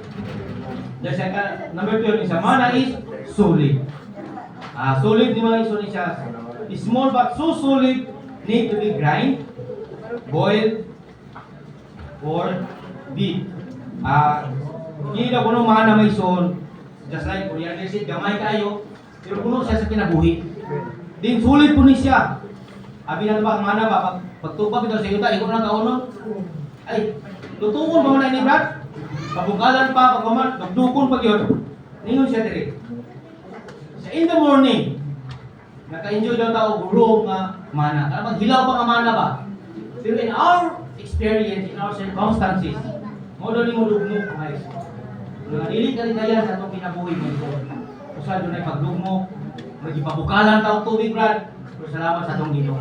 [SPEAKER 1] the second, number 2 isa, mana is solid. Solid di mga iso siya. Small but so solid, need to be grind, boiled, or beat. Hindi na puno mana may soul, just like coriander seed, gamay kayo, pero puno siya sa kinabuhi. Din sulit po ni siya. Abi na ba ang mana ba? Pagtupap ito sa yuta, ikaw na kaunon. Ay, lutukon ba mo na ini, Brad? Pabugalan pa, pagkaman, nagdukon pag yun. Ningon siya diri. So in the morning, naka-enjoy daw tao gulong nga mana. Kaya maghilaw pa nga mana ba? Pero in our experience, in our circumstances, Mo daw ni mo lugmo mga igsoon. Nga dili kaligaya sa atong kinabuhi mga igsoon. Usa dunay paglugmo, magipabukalan ta og tubig brad. Pero salamat sa atong Ginoo.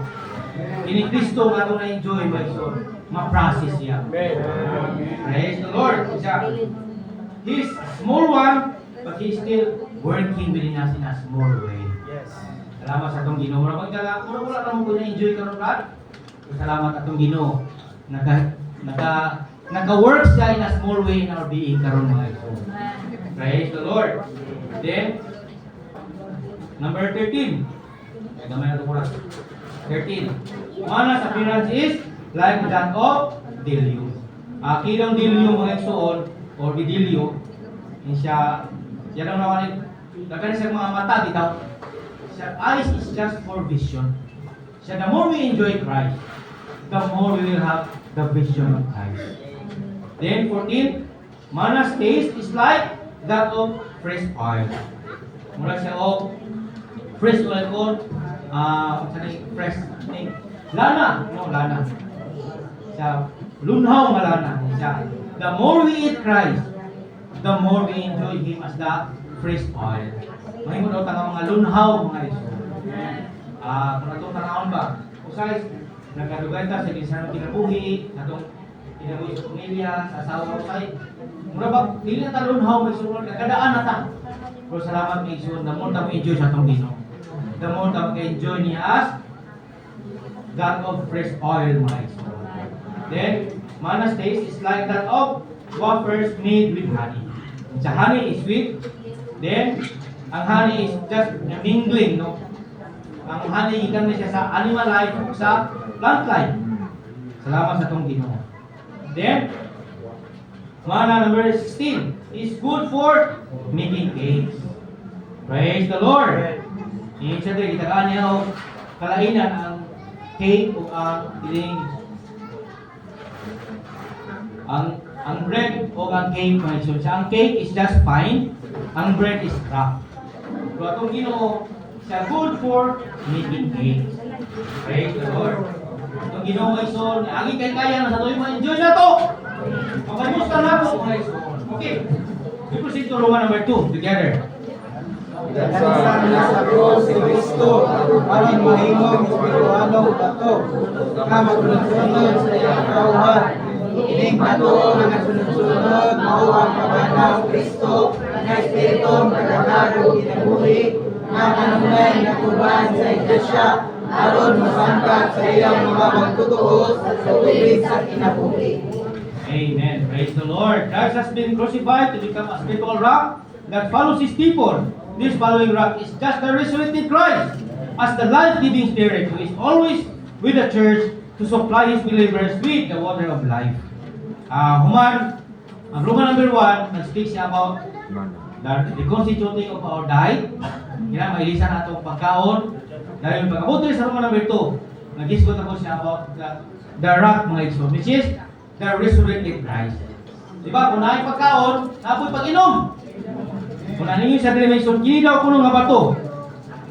[SPEAKER 1] Kini Kristo nga atong na-enjoy mga igsoon. Ma-process siya. Praise the Lord. He's a small one, but He's still working within us in a small way.
[SPEAKER 2] Yes.
[SPEAKER 1] Salamat sa atong Ginoo. Mura wala na mo ko na-enjoy karon brad. Salamat atong Ginoo. Naka-work siya in a small way in our being karon mga igsoon. Praise the Lord. Then number 13. Ay gamay na to kuras. 13. Man's appearance is like that of Delio. Kilang Delio mga igsoon or Delio, siya daw naman nagkani sa mga mata bitaw. Siya eyes is just for vision. Siya the more we enjoy Christ, the more we will have the vision of Christ. Then 14, man's taste is like that of fresh oil. Mura siya og fresh oil ko, fresh lana, no lana. Siya lunhaw nga lana. Siya the more we eat Christ, the more we enjoy Him as the fresh oil. Mahimo daw tanang mga lunhaw mga iso. Kung atong tanawon ba, usay nagkadugay ta sa bisan kinabuhi, atong kinabuhi sa pamilya, sa asawa usay. Mura ba dili na ta lunhaw may sunod nagkadaan na ta. Pero salamat kay Isus, the more ta enjoy sa atong Ginoo. The more ta enjoy niya as God of fresh oil mga iso. Then man's taste is like that of wafers made with honey. The honey is sweet. Then, ang honey is just mingling, no? Ang honey, ikan na siya sa animal life o sa plant life. Salamat sa itong Ginoo. Then, mana number 16 is good for making cakes. Praise the Lord. Siyempre, kitagaan niya o kalainan ang cake o ang tiling ang bread o ang cake mga igsoon. Ang cake is just fine, ang bread is rough. Pero atong Ginoo, siya good for making cake. Praise the Lord. Atong Ginoo mga igsoon, agi kay kaya na sa tuwing ma-enjoy na to. Makamusta na to mga igsoon. Okay. We proceed to Roman number 2 together.
[SPEAKER 2] Nagkaroon sa cross si Kristo aron mahimong espiritualong bato nga magsunod sa iyang kauhan. Ining bato nga nagsunod mao ang kabanang Kristo nga espiritu magkakadong kinabuhi nga kanunay natuban sa iglesia aron masangkat sa iyang mga magtutuo sa tubig sa kinabuhi.
[SPEAKER 1] Amen. Praise the Lord. Christ has been crucified to become a spiritual rock that follows His people. This following rock is just the resurrected Christ as the life-giving Spirit who is always with the church to supply His believers with the water of life. Human, ang Roman number 1, nag-speak siya about the constituting of our diet. Kaya mailisan na itong pagkaon. Dahil pagkabuti sa Roman number 2, nag-isgot ako siya about the rock mga igsoon, which is the resurrected Christ. Diba? Kung naay pagkaon, napoy pag-inom. Kung naningi sa dimension, kini daw kuno nga bato.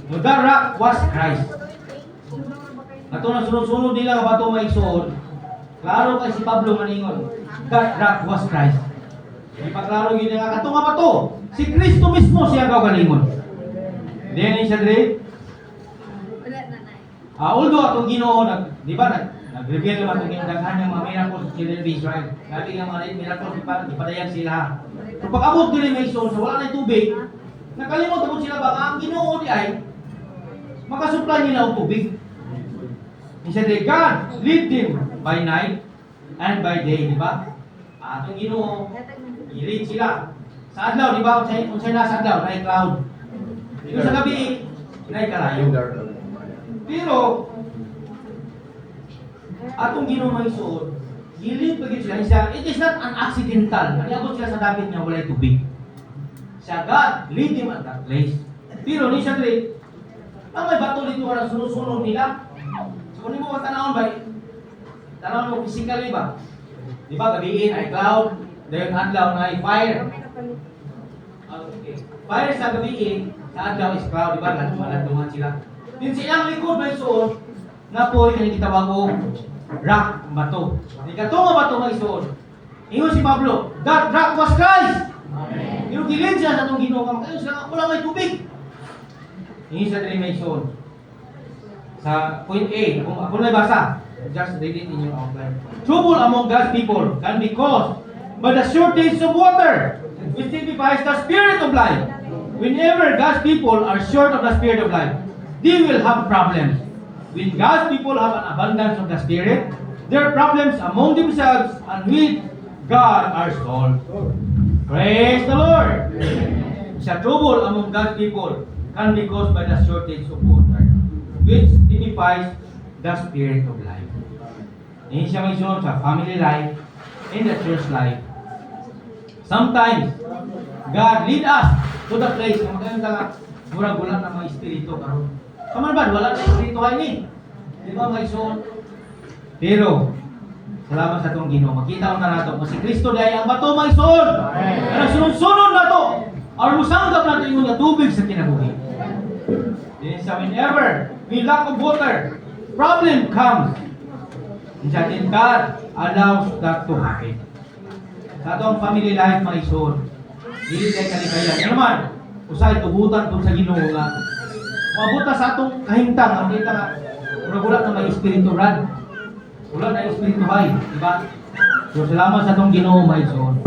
[SPEAKER 1] No, that rock was Christ. Nato na sunod-sunod nila nga bato mga igsoon. Klaro kay si Pablo maningon, that rock was Christ. Di pa klaro gini nga kato nga bato. Si Kristo mismo siya kaugalingon. Then siya dire. Although atong Ginoo di ba nag-reveal naman itong daghan ng mga miracles sa children of Israel. Sabi nga mga miracles, ipadayan sila. Pero pag abot din may soul, so wala na tubig, nakalimot abot sila ba, ang Ginoo di ay, makasupply nila ang tubig. He said, God lead them by night and by day, di ba? Atong Ginoo, i-lead sila. Sa adlaw, di ba? Kung sa'yo nasa adlaw, na cloud. Pero sa gabi, na kalayo. Pero, atong Ginoo may suod, gilid pagin sila. It is not an accidental. Naniabot sila sa David niya walay tubig. Siya God, lead him at that place. Pero ni siya dire, ang may bato dito ka sunod-sunod nila. So kung mo matanawon ba, tanawon mo physically ba? Di ba gabiin ay cloud, dahil adlaw na ay fire. Okay. Fire sa gabiin, sa adlaw is cloud, di ba? Natungan sila. Din silang likod may suod, na po yung kitawag ko rock, bato. Di ka nga bato nga isuod. Ingon si Pablo, that rock was Christ. Pero kilid siya sa itong Ginoo nga makayon sila wala may tubig. Ingon sa diri may soul. Sa point A, kung ako na basa, just read it in your outline. Trouble among God's people can be caused by the shortage of water, which signifies the spirit of life. Whenever God's people are short of the spirit of life, they will have problems. When God's people have an abundance of the spirit, their problems among themselves and with God are solved. Praise the Lord! Sa trouble among God's people can be caused by the shortage of water, which signifies the spirit of life. Hindi siya may zone sa family life, in the church life. Sometimes, God lead us to the place na magkayong ka murag-gulang na mga espiritu karon. Kaman ba? Wala na espiritu ni. Di ba may zone? Pero, salamat sa itong Ginoo. Makita ko na nato. Kasi Kristo dahil ang bato may son. Kaya sunod-sunod na to. Or musanggap natin yung tubig sa kinabuhi. Then sa whenever we lack of water, problem comes. And then God allows that to happen. Sa itong family life may son. Dili tayo kalikayan. Ano naman? Usay tubutan kung sa Ginoo nga. Mabuta sa atong kahimtang. Ang kita nga. Wala na may espiritu rad. Wala na espiritu hay, di ba? So salamat sa atong Ginoo may son.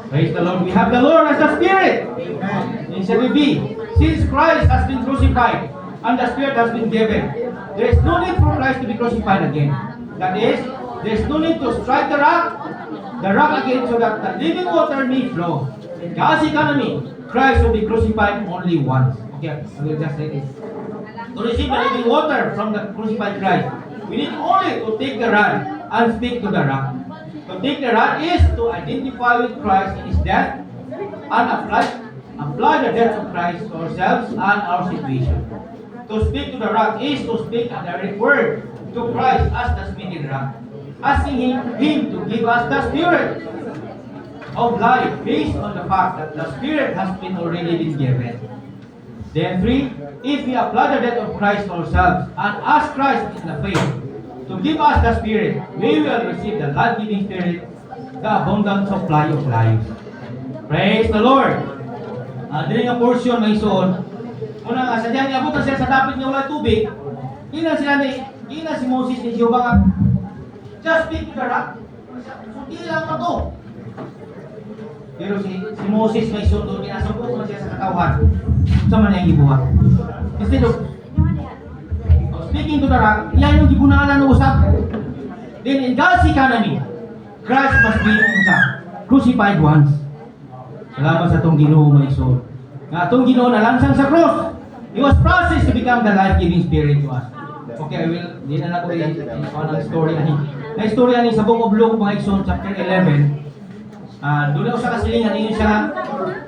[SPEAKER 1] Praise the Lord. We have the Lord as the Spirit. In sabi B, since Christ has been crucified and the Spirit has been given, there is no need for Christ to be crucified again. That is, there is no need to strike the rock again so that the living water may flow. In God's economy, Christ will be crucified only once. Okay, I will just say this. To receive the living water from the crucified Christ, we need only to take the rod and speak to the rock. To take the rod is to identify with Christ in His death and apply the death of Christ to ourselves and our situation. To speak to the rock is to speak a direct word to Christ as the speaking rock, asking Him to give us the Spirit of life based on the fact that the Spirit has been already been given. Then 3, if we apply the death of Christ to ourselves and ask Christ in the faith to give us the Spirit, we will receive the life-giving Spirit, the abundant supply of life. Praise the Lord! Dili nga portion may soon. Muna nga, sadya niya abutan siya sa dapit niya wala tubig. Ina si Moses ni Jehovah nga, just speak to the rock. Hindi lang pa to. Pero si Moses may soon doon, kinasabot na siya sa katawhan. Sa man yung gibuhat. Instead of speaking to the rock, yan yung gibunalan ng usap. Then in God's economy, Christ must be crucified once. Salamat sa itong Ginoo may soul. Nga itong Ginoo na lansang sa cross. He was processed to become the life-giving Spirit to us. Okay, I will, di na nato yung story ani. Na story ani sa Book of Luke, mga Igsoon, chapter 11. Doon ako sa kasilingan, yun siya.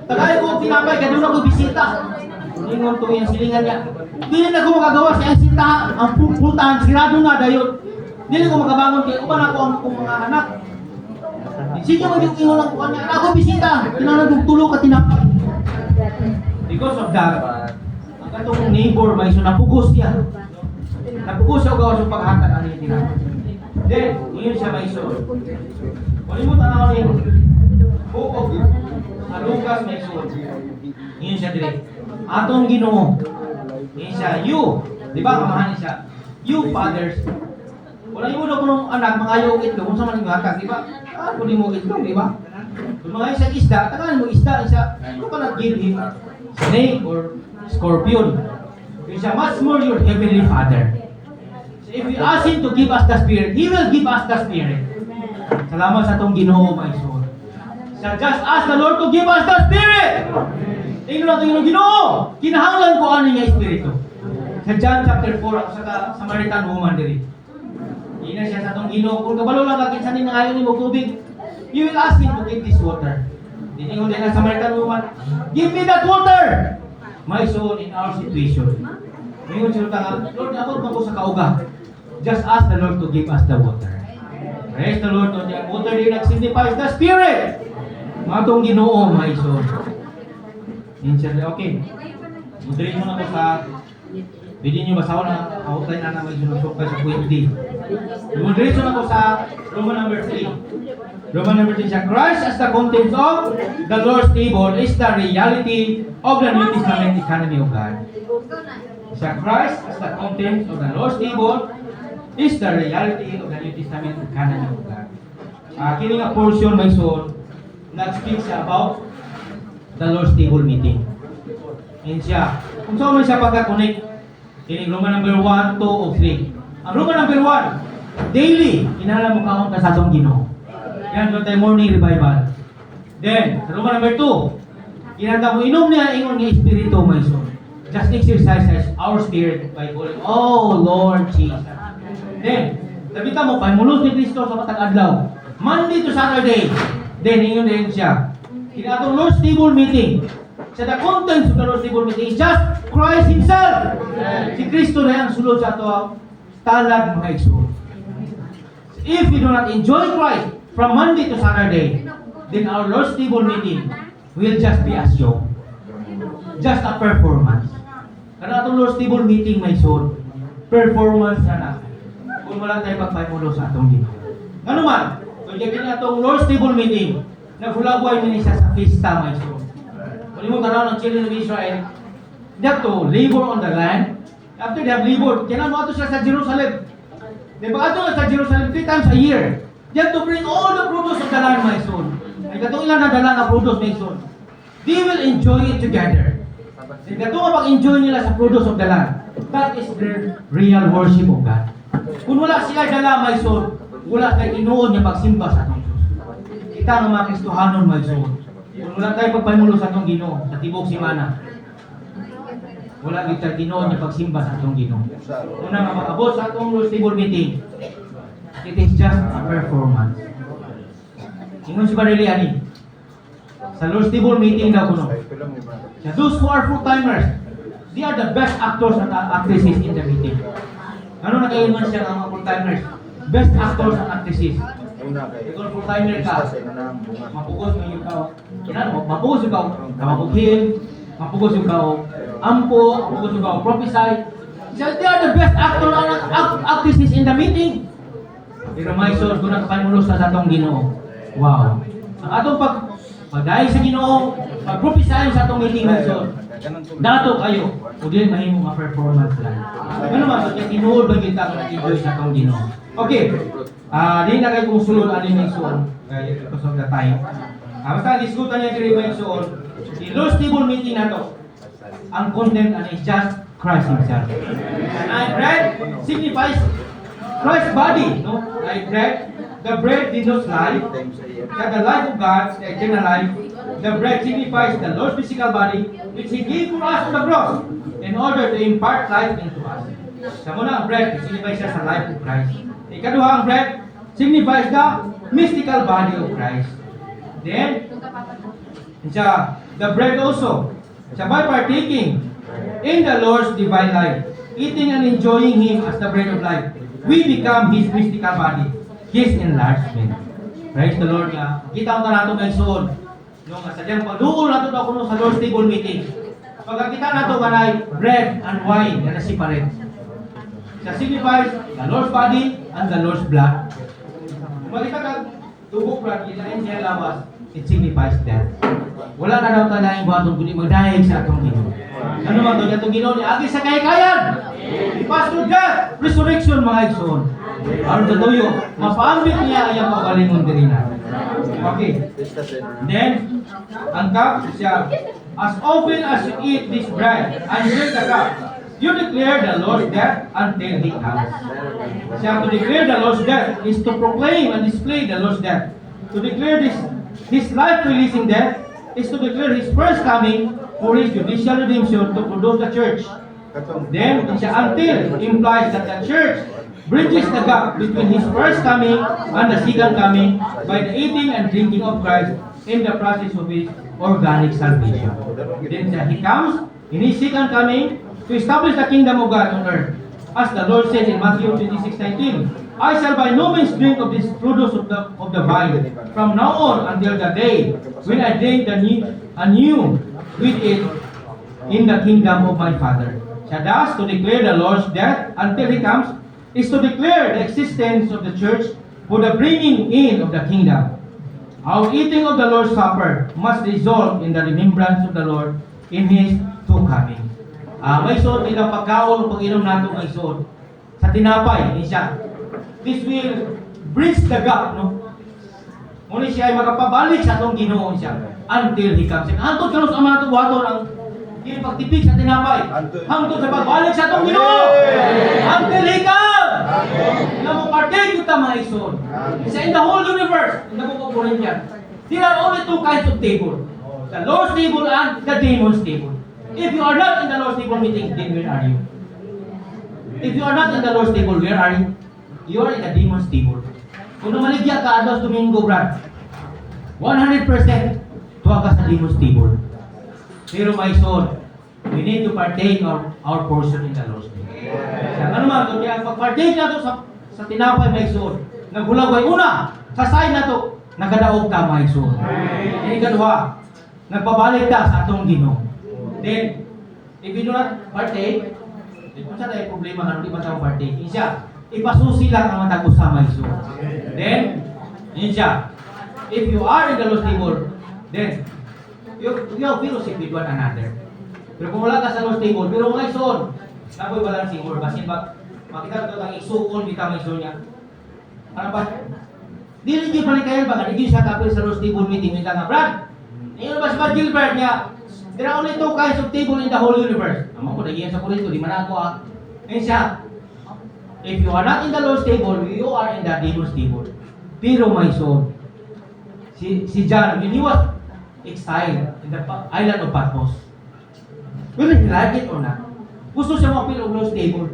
[SPEAKER 1] Tagay ko tinapay, kaya doon ako bisita. Ingon to yung silingan niya. Dili na ko magagawa siya ang sinta, ang pultahan, sirado na dayon. Dili ko makabangon kaya uban ako ang mga anak. Sige mo yung ingon lang ko kanya, ako bisita, tinanong tulo ka tinapay. Because of that, ang katong neighbor may so napugos siya. Napugos siya gawa sa paghatag ano yung tinapay. Then, yun siya may so. Kalimutan ako niya. Book of Lucas may so. Yun siya direct. Atong Ginoo. Yun siya, you. Di ba, kamahanin siya. You fathers. Wala yung ulo ko ng anak, mga ayaw itlog, kung saan man yung hatag, di ba? Kunin mo itlog, di ba? Kung mga isang isda, tagaan mo isda, you cannot give him snake or scorpion. Yun siya, much more your heavenly Father. So if we ask Him to give us the Spirit, He will give us the Spirit. Salamat sa itong Ginoo, my soul. So just ask the Lord to give us the Spirit. Tingnan natin yung Ginoo. Kinahanglan ko ano yung Espiritu. Sa John chapter 4, ako sa Samaritan woman diri. Ina siya sa itong Ginoo. Kung kabalo lang kakin sa ayaw ni mo tubig, you will ask Him to give this water. Diningon din ang Samaritan woman, give me that water! My soul in our situation. Ngayon siya nga, Lord, abot mo ko sa kauga. Just ask the Lord to give us the water. Praise the Lord. The water din nagsignifies the Spirit. Mga itong Ginoo, my soul. Okay. Mudrin mo na ko sa pwede nyo basaw na outline na may sinusok sa 20. Mudrin mo na ko sa Roman number 3. Roman number 3 siya, Christ as the contents of the Lord's table is the reality of the New Testament economy of God. Siya, Christ as the contents of the Lord's table is the reality of the New Testament economy of God. Kini nga portion may son, nag-speak siya about the Lord's table meeting. Yan siya. Kung saan man siya pagka-connect, kini Roman number 1, 2, o 3. Ang Roman number 1, daily, inala mo kaon ka sa atong Ginoo. Yan, doon tayo morning revival. Then, sa Roman number 2, kinanta mo, inom niya ingon nga Espiritu may son. Just exercise our spirit by calling, oh Lord Jesus. Then, nabita mo, paimulos ni Kristo sa matag adlaw. Monday to Saturday. Then, ingon din siya. Kinatong Lord's table meeting. Sa the contents of the Lord's table meeting is just Christ Himself. Si Kristo na ang sulod sa ato talad mga igsoon. If we do not enjoy Christ from Monday to Saturday, then our Lord's table meeting will just be a show. Just a performance. Karena atong Lord's table meeting may son, performance na kung wala tayo pagpaimulo sa atong Ginoo. Ngano man, kung gagawin atong Lord's table meeting, nagfulagway niya siya sa pista may son. Kung mo tanaw ng children of Israel, they have to labor on the land. After they have labored, kailangan mo ato siya sa Jerusalem. Diba ato sa Jerusalem 3 times a year. They have to bring all the produce of the land, my son. Ay katong ilan na dala na produce, my son. They will enjoy it together. Ay katong pag-enjoy nila sa produce of the land. That is their real worship of God. Kung wala sila dala, my son, wala tayo inuon niya pagsimba sa atong Diyos. Kita ng mga Kristohanon, my son. Kung wala tayo pagpamulo sa atong Ginoo, sa tibok simana, wala kita Ginoo niya pagsimba sa atong Ginoo. Una nga makabot sa atong Lord's table meeting, it is just a performance. Ingon si Barili ani, sa Lord's table meeting daw kuno. Those who are full-timers, they are the best actors and actresses in the meeting. Ano na kayo man siya ang mga full-timers? Best actors and actresses. Kung full-timer ka, mapugos mo yung kao. Mapugos yung kao, kamapughin, mapugos yung kao, ampo, mapugos yung kao, prophesy. So they are the best actors and actresses in the meeting. Pero may source kung nakapanulos sa atong Ginoo. Wow. Ang atong pagdayo sa Ginoo, pag-prophesy sa atong meeting may source. Dato kayo, o din mahimong mga performance lang. Ano man, so tinuod ba kita kung nag-enjoy sa atong Ginoo? Okay. Di na kayo kung sulod alin may soon. Because of the time. Basta diskutan niya kiri may soon. The Lord's table meeting na to. Ang content is just Christ Himself. And bread signifies Christ's body. No? Like bread. The bread denotes life. That the life of God, the eternal life. The bread signifies the Lord's physical body, which He gave for us on the cross in order to impart life into us. Sa muna ang bread, signifies siya sa life of Christ. Ikaduha ang bread, signifies the mystical body of Christ. Then, the bread also, by partaking in the Lord's divine life, eating and enjoying Him as the bread of life, we become His mystical body, His enlargement. Praise the Lord nga. Kita ang nato may soon. Nung sadyang pagduol nato daw kuno sa Lord's table meeting. Pagkakita nato kanay bread and wine na separate. Siya signifies the Lord's body and the Lord's blood. Makita ka, tubok blood, kinain siya lawas, it signifies death. Wala na daw tanaing buhaton kundi magdahig sa atong Ginoo. Ano man to, atong Ginoo ni agi sa kaykayan. Pass to death, resurrection mga igsoon. Aron sa tuyo, mapaambit niya ayang pagalingon diri na. Okay. Then, ang cup siya, as often as you eat this bread and drink the cup, you declare the Lord's death until He comes. Siya, to declare the Lord's death is to proclaim and display the Lord's death. To declare His life-releasing death is to declare His first coming for His judicial redemption to produce the church. Then, siya, until implies that the church bridges the gap between His first coming and the second coming by the eating and drinking of Christ in the process of His organic salvation. Then siya, He comes in His second coming to establish the kingdom of God on earth. As the Lord says in Matthew 26:19, I shall by no means drink of this produce of the vine from now on until the day when I drink anew with it in the kingdom of my Father. Siya, thus, to declare the Lord's death until He comes is to declare the existence of the church for the bringing in of the kingdom. Our eating of the Lord's Supper must result in the remembrance of the Lord in His two coming. May suot bilang pagkaon o pag-inom nato may suot sa tinapay ni siya. This will bridge the gap, no? Ngunit siya ay makapabalik sa atong Ginoo siya until He comes. Antod karon sa mga tuwato ng pagtipid sa tinapay. Hangtod sa pagbalik sa atong Ginoo. Until He comes. Na mo partake kita mga igsoon. Isa in the whole universe, in the book of Corinthians, there are only two kinds of table. The Lord's table and the demon's table. If you are not in the Lord's table meeting, then where are you? If you are not in the Lord's table, where are you? You are in the demon's table. Kung namaligya ka, ados Domingo, Brad, 100% tuwa ka sa demon's table. Pero my soul, we need to partake of our portion in the Lord's table. Ano man, kaya pag-partake na to sa tinapay, my soul, naghulagway, una, sa sign na to, nagadaog ka, my soul. Ikadwa, nagpabalik ka sa atong Ginoo. Then, if you do not partake, kung saan tayo problema nga, hindi ba tayo partake? Yun siya, ipasusi lang ang matag usama iso. Then, yun siya, if you are in the Lord's table, then, you have fellowship with one another. Pero kung wala ka sa Lord's table, pero mga ison, nakoy balancing or basin ba, makita ito ang isuon, kita mga ison niya. Ano ba? Dili di palikayan ba? Hindi siya kapil sa Lord's table meeting, minta nga, Brad, ngayon ba si Gilbert niya, there are only two kinds of table in the whole universe. Amo ko nagiyan sa Korinto, di man ako Ngayon siya, if you are not in the Lord's table, you are in the demon's table. Pero my soul, si John, when he was exiled in the island of Patmos, whether he liked it or not, gusto siya makapil ng Lord's table.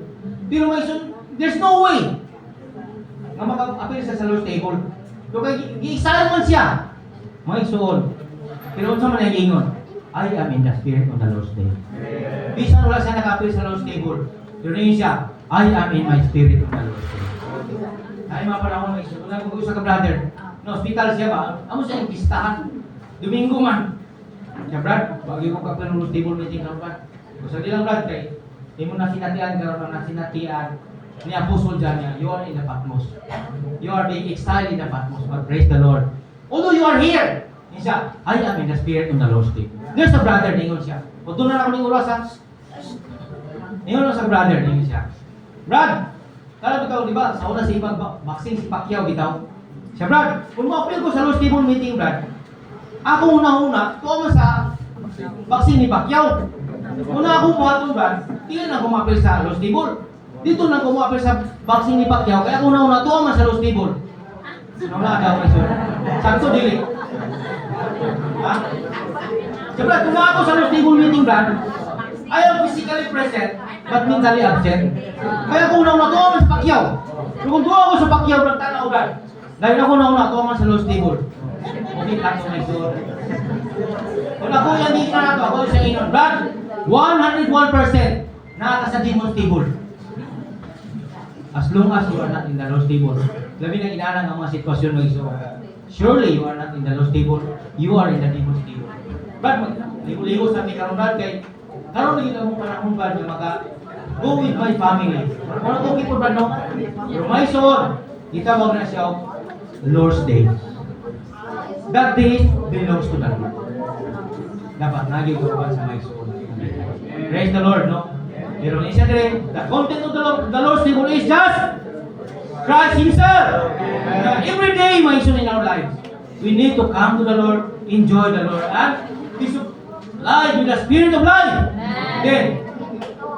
[SPEAKER 1] Pero my soul, there's no way na makapil siya sa Lord's table. So kaya i-exile man siya, my soul. Pero unsa man ang ingon? I am in the spirit of the Lord's table. Bisan wala siya nakapil sa Lord's table. Pero rin siya, I am in my spirit of the Lord's table. Ay mga panahon may isuot. Kung gusto ka brother, no, hospital siya ba? Amo siya yung pistahan. Domingo man. Siya Brad, bagi ko kapil ng Lord's table meeting ka Brad. Gusto nilang Brad kay, di mo na sinatian, karoon na sinatian ni Apostle John niya, you are in the Patmos. You are being exiled in the Patmos, but praise the Lord. Although you are here, siya, I am in the spirit of the Lord's table. There's a brother, ningon siya. O doon na ako ng oras ha. Ningon sa brother, ningon siya. Brad, kala bitaw, di ba? Sa una sa ibang vaccine si Pacquiao bitaw. Siya, Brad, kung ma-appeal ko sa Lord's table meeting, Brad, ako una-una, tuwa mo sa vaccine ni Pacquiao. Una ako buhaton, Brad, tingnan ako ma-appeal sa Lord's table. Dito na ako ma-appeal sa vaccine ni Pacquiao, kaya ako una-una, tuwa mo sa Lord's table. Wala daw, may sir. Sakto, dili. Ha? Siyempre, kung ako sa Lord's table meeting, Brad, I am physically present, but mentally absent. Kaya kung una-una, tuwa man sa Pacquiao. Pero kung tuwa ako sa Pacquiao, Brad, tanaw, Brad. Dahil ako una-una, tuwa man sa Lord's table. Okay, tako na ito. Kung ako yan dito na ito, ako sa inon, Brad, 101% nakaka sa demon's table. As long as you are not in the Lord's table. Labi na inaanan ang mga sitwasyon mo iso. Surely you are not in the Lord's table, you are in the demon's table. Brad, ligo-ligo sa amin karon Brad, kay karon lagi na mong panahon Brad, na go with my family. Ano ko people Brad, no? Pero my soul, itawag na siya Lord's Day. That day belongs to the Lord. Dapat naging kurban sa my soul. Praise the Lord, no? Pero isa din, the content of the Lord's table is just Christ Himself. Every day, my soul, in our lives, we need to come to the Lord, enjoy the Lord, and we should live with the Spirit of life. Then,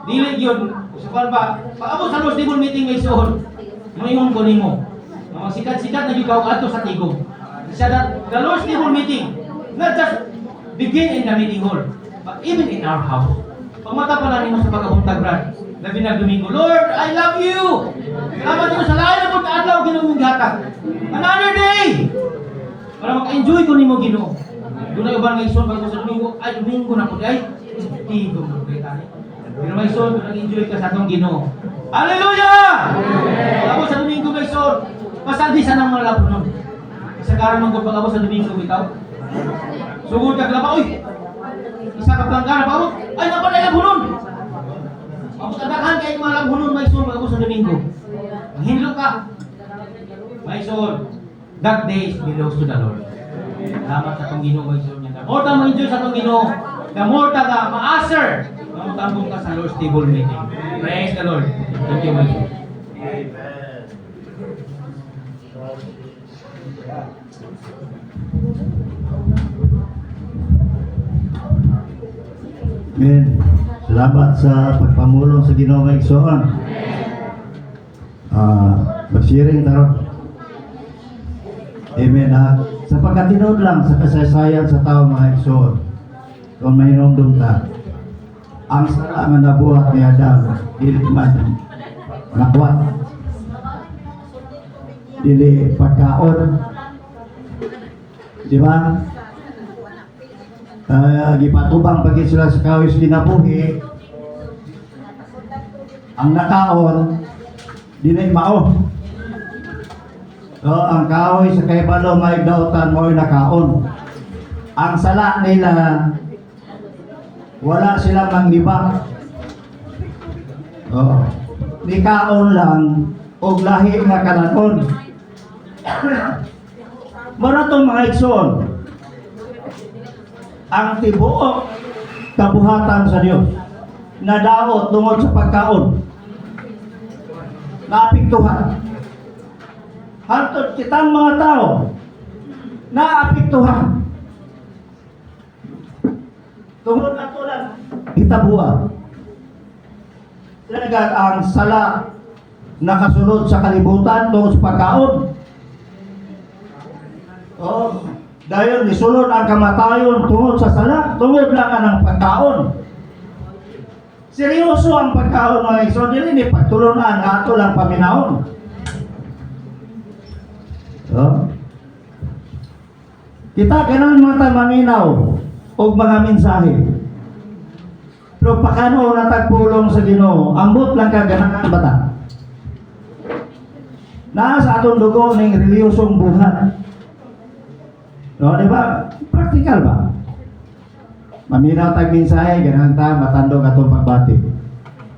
[SPEAKER 1] dili yun, usapan ba, pag ako sa Lord's table meeting may soul, mayroon ko nimo, mga sikat-sikat na ikaw ato sa tigong. Sa the Lord's table meeting, not just begin in the meeting hall, but even in our house. Pag matapalan mo sa pagkabuntag, Brad, labi na Domingo, Lord, I love you! Salamat mo sa lahat na mga adlaw, ginawang gatag. Another day! Para maka-enjoy ko ni mo, Ginoo. Doon na iban ng ison, pag sa Domingo, ay, Domingo na po, ay, tigong na po kayo tayo. Pero may ison, kung nag-enjoy ka sa atong Ginoo. Hallelujah! Ako sa Domingo, may ison, pasandi sa nang mga labo nun. Isa karan man pag ako sa Domingo, bitaw. Sugod ka glaba, uy! Isa ka planggana pa, ay, napalay labunon! Ako kadakan kayo mga labunon, may ison, pag ako sa Domingo. Hinlo ka. My soul, that day belongs to the Lord. Salamat sa itong Ginoo Igsoon niya. More ta ma-enjoy sa itong Ginoo. The more ta ka ma-answer. Mamutambong ka sa Lord's table meeting. Praise the Lord. Thank you, my God.
[SPEAKER 3] Amen. Salamat sa pagpamulong sa Ginoo nga igsoon. Mag-sharing taro. Amen. Sa pagkatinod lang sa kasaysayan sa tao mga igsoon, kung may hinumdum ta, ang sala nga nabuhat ni Adam, dili man nakuat, dili pagkaon, di ba? Gipatubang pagit sila sa kawis ginabuhi, ang nakaon dili mao. Ang kahoy sa kaibalo may dautan mo nakaon. Ang sala nila wala silang manglibak. Nikaon lang og lahi nga kalanon. Mara tong mga igsoon, ang tibuok kabuhatan sa Dios nadaot tungod sa pagkaon, naapektuhan. Hantod kitang mga tao naapektuhan tungod ato lang hitabuan. Talaga ang sala nakasunod sa kalibutan tungod sa pagkaon. Dahil nisunod ang kamatayon tungod sa sala, tungod lang ang pagkaon. Seryoso ang pagkaon mga igsoon, dili ni pagtulunan ato lang paminaon. Kita kailangan mga maminaw o mga mensahe. Pero pakano na tagpulong sa Ginoo, ambot lang kaganahan bata. Naa sa atong dugo ning reliyosong buhat. Di ba? Praktikal ba? Maminaw tag mensahe, ganahan ta matandog atong pagbati.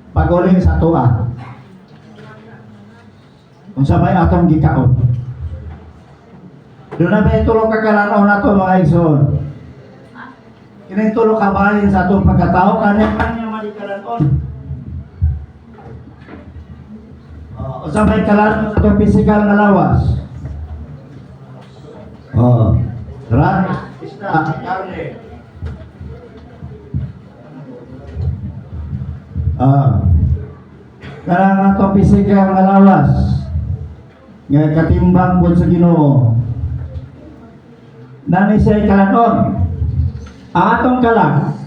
[SPEAKER 3] Paguling sa tuwa. Kung sabay atong gikaon. Doon na may tulong kakalanaw na ito mga igsoon. Kining tulong kabahin sa atong pagkatao, kanya-kanya malikalanon. O sabay kalanaw sa atong pisikal na lawas. Ran, isda, karne. Karang atong pisikal na lawas. Nga katimbang po sa Ginoo. Nani siya kalanon. Ang atong kalang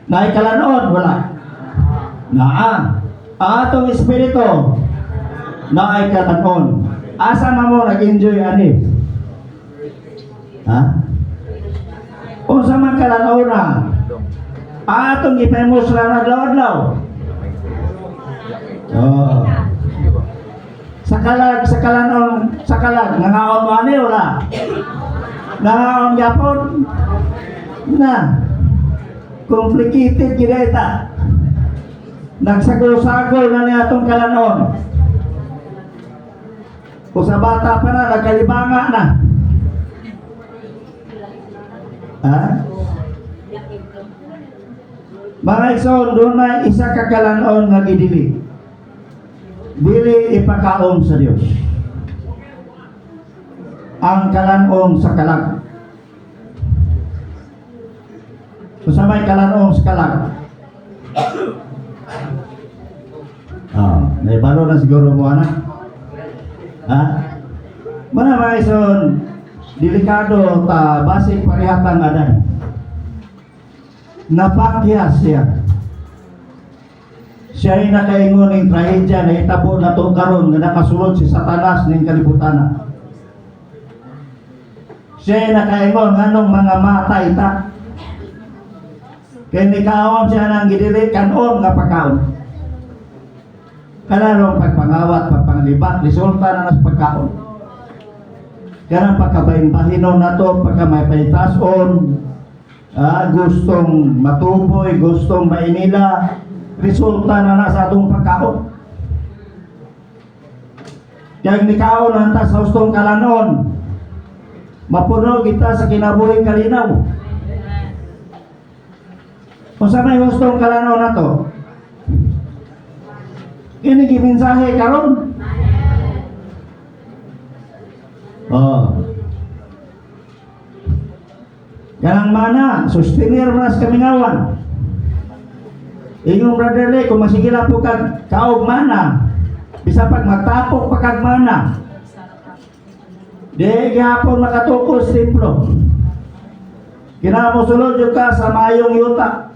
[SPEAKER 3] na kalanon wala. Naa. Ang atong espiritu na kalanon. Asa na mo nag-enjoy ani? O sa man kalanon na. Ang atong ipemos na adlaw-adlaw. Sa kalag nangaon mo ani wala. Nangaon gyapon na complicated gid ta. Nagsagol-sagol na ni atong kalanon. O sa bata pa na nagkalibanga na. Mga igsoon, doon na isa ka kalanon nga gidili. Dili ipakaon sa Dios. Ang kalanon sa kalag. Masamay kalanon sa kalag. Naibalo na siguro mo anak. Mga igsoon, delikado ta basig parehatang adan. Napakyas siya. Siya ay nakaingon ng trahedya na itabo na itong karon na nakasulod si Satanas ng kalibutan. Siya ay nakaingon anong mga matay ta. Kaya nikaawam siya ng gidili kanon nga pagkaon. Kanarong pagpangawat, pagpanglibat, resulta na nas pagkaon. Kaya pagkabahin-bahinon na ito, pagka may paitason, gustong matuboy, gustong mainila, resulta na nasa atong pagkaon. Kaya nikaon hanta sa hustong kalanon. Mapuno kita sa kinabuhi kalinaw. Kung sa may gustong kalanaw na to, ini gimensahe karon. Ganang mana, sustenir mo na sa kamingawan. Inyong brotherly, kung masigila po kag kaog mana, bisa pag magtapok pa kag mana, di gihapon makatukos templo. Kinamusulod yung ka sa mayong yuta.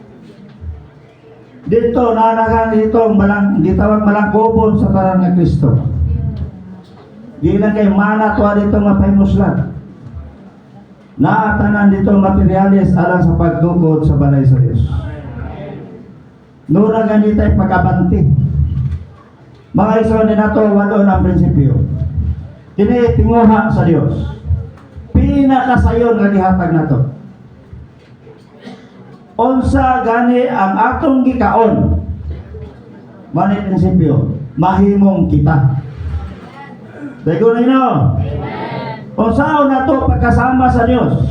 [SPEAKER 3] Dito, nanakan dito, gitawag malangkubon sa tanan ng Kristo. Gilang kay mana tuwa dito mapaymuslan. Naatanan dito materialis alang sa pagtukod sa balay sa Diyos. Nura ganito ay pagkabanti. Mga iso din nato, walo ng prinsipyo. Tinitinguha sa Diyos. Pinakasayon nga gihatag nato. Unsa gani ang atong gikaon? Mani prinsipyo, mahimong kita. Dago na ino. Unsaon nato pagkasama sa Diyos?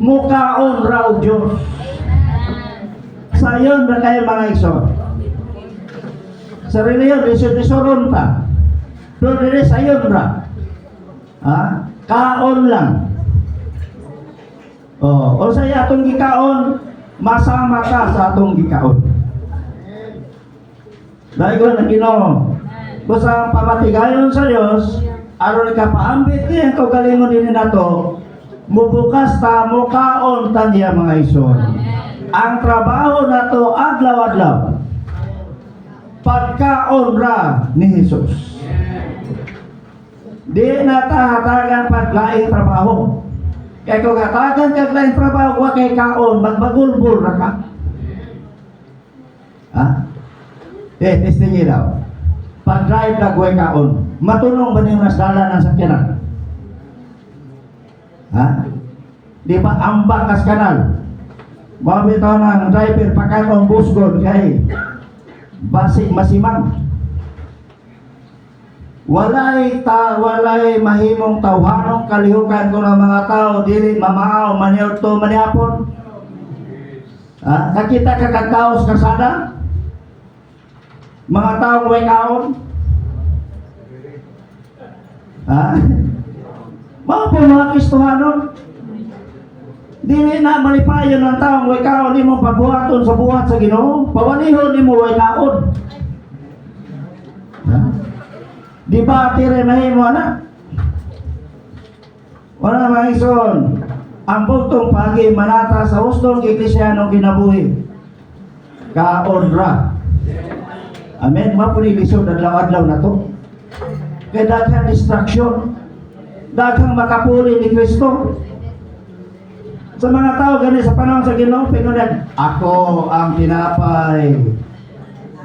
[SPEAKER 3] Mukaon raw Diyos. Sayon na kayo mga iso. Sa reliyon, disuron ta. Doon din sayon ra. Kaon lang. O sa atong gikaon, masama ka sa atong gikaon. Dahil ko na Ginoo, kung sa pamatigayon sa Diyos, aron ikapaambit niya ang kaugalingon din nato, mubukas ta mo kaon ta niya mga ison. Ang trabaho nato adlaw-adlaw, pagkaon ra ni Jesus. Di na ta hatagan paglaing trabaho. Kaya kung hatagan kag laing trabaho, wa kay kaon, magbagulbul ra ka. Testing niyo daw. Pag-drive na guway kaon, matunong ba niyo nasdala ng sakyanan? Di ba ambak kas kanal? Mabitaw ng driver pagkatong busgon kay basig masimang. Walay mahimong tawhanong kalihukan ko ng mga tao dili mamaaw maniud to manihapon. Nakita ka kagkaos kasada? Mga taong way kaon? Mga po mga Kristohanon, dili na malipayon ng taong way kaon, di mo pabuhaton sa buhat sa Ginoo, pawanihon di mo way kaon. Di ba tire mahimo na? Wala mga ison, ang bugtong pagi manata sa hustong Eklesiyanong kinabuhi. Kaon ra. Amen. Mapunilisod adlaw-adlaw na to. Kaya daghang distraction, daghang makapuli ni Kristo. Sa mga tao gani sa panahon sa Ginoo, pinunod, ako ang tinapay.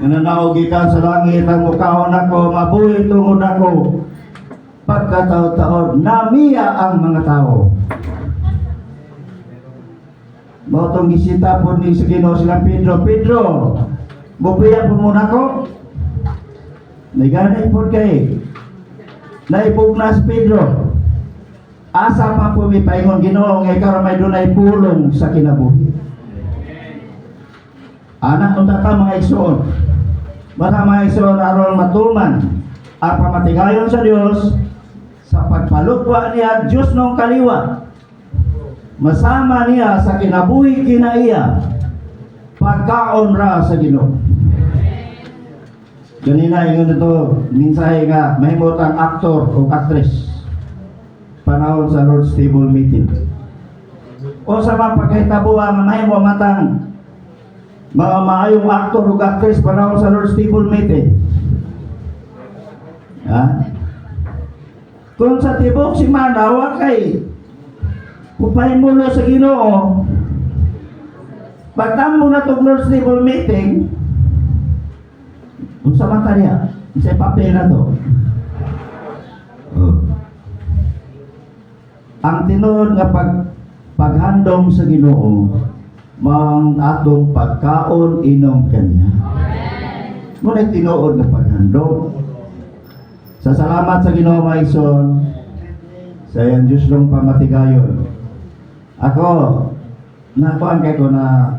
[SPEAKER 3] Nananaog gikan sa langit ang mukhaon ako, mabuhi tungod ako. Pagkataon-taon, namiya ang mga tao. Mautong gisita po ni sa Ginoo silang Pedro, Pedro, bubuya po muna ko. Naganay po kay naipugnas Pedro. Asa pa po may paingon Ginoo ngay karon may dunay pulong sa kinabuhi. Anak ng tata mga igsoon, basta mga igsoon aron matuman ang pamatigayon sa Dios sa pagpalutwa niya Dios nung kaliwa. Masama niya sa kinabuhi kinaiya, pagkaon ra sa Ginoo. Ganina ingon ito, minsahe nga mahimot ang aktor o actress panahon sa Lord's Table Meeting. O sa mga pagkahitabuha nga mahimo matang mga maayong aktor o actress panahon sa Lord's Table Meeting. Kung sa tibok si Manawa kay upahimulo sa Ginoo, pagtamo na itong Lord's Table Meeting, kung sa mata niya, sa papel na to. Ang tinuod nga paghandom sa Ginoo, mang atong pagkaon inom kanya. Ngunit tinuod nga paghandom. Sa salamat sa Ginoo maison, Sa iyang Diyos lang pamatigayon. Ako, nakuan kay ko na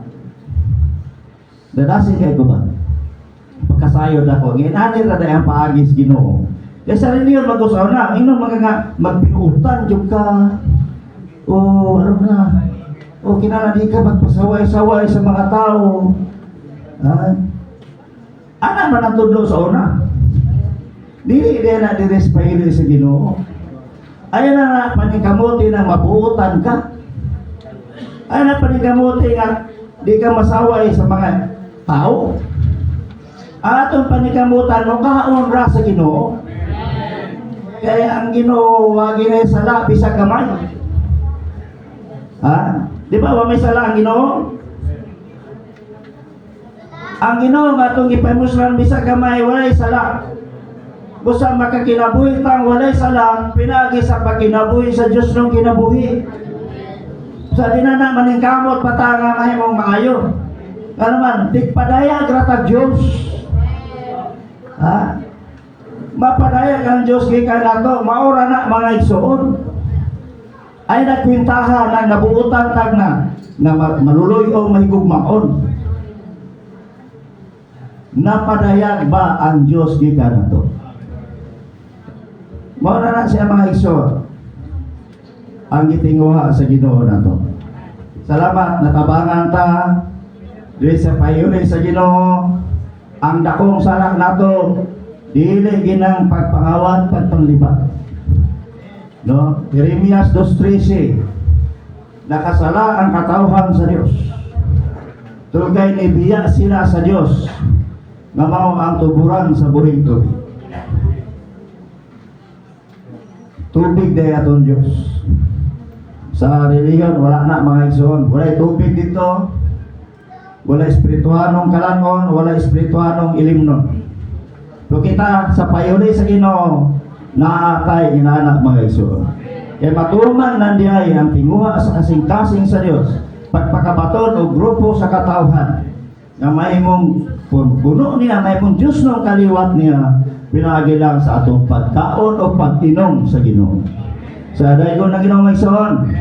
[SPEAKER 3] dadasin kay ko ba? Pagkasayod ako. Ginanir na dahil ang paagis Ginoo. Kaya sa rin yun, mag-usaw na. Inon mga nga, magpinutan yung ka. O, ano na. O, kinaladi ka, magpasaway-saway sa mga tao. Ano man ang tudlo sa una? Dili na direspaili sa Ginoo. Ayaw na panikamuti na mabuutan ka. Ayaw na panikamuti nga di ka masaway sa mga tao. Atong panikamutan mo kaon ra sa Ginoo. Kaya ang Ginoo wa ginay sala bisag gamay. Di ba wa may sala ang Ginoo? Ang Ginoo nga atong ipamuslan bisag gamay walay sala. Busa makakinabuhi tang walay sala, pinagi sa pagkinabuhi sa Diyos nung kinabuhi. Sa dinana maningkamot patanga mahimong maayo. Ano man, tigpadaya grata Diyos. Mapadaya ang Diyos gikan nato, maura na mga igsoon. Ay nagkwintahan na nabuutan tag na maluloy o mahigugmaon. Napadayag ba ang Diyos gikan nato? Mauna na siya mga igsoon ang gitinguha sa Ginoo nato. Salamat natabangan ta diri sa payulay sa Ginoo. Ang dakong salak nato dili ginang pagpangawat pagpanglibat. No, Jeremias 2:13 nakasala ang katawhan sa Dios. Tugay nibiya sila sa Dios nga mao ang tuburan sa buhing tubig. Tubig day aton Diyos. Sa reliyon, wala na mga igsoon. Wala tubig dito. Wala espirituhanong kalangon. Wala espirituhanong ilimnon. So kita sa payuli sa Ginoo, naatay inaanak mga igsoon. Kaya matuman nandihay ang tinguha sa kasing-kasing sa Dios. Pagpakabaton o grupo sa katawhan. Na may mong puno niya, may mong Diyos nung kaliwat niya. Pinagi lang sa atong pagkaon o pagtinom sa Ginoo. Sa dayon na Ginoo may igsoon.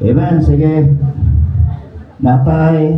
[SPEAKER 3] Amen. Sige. Natay.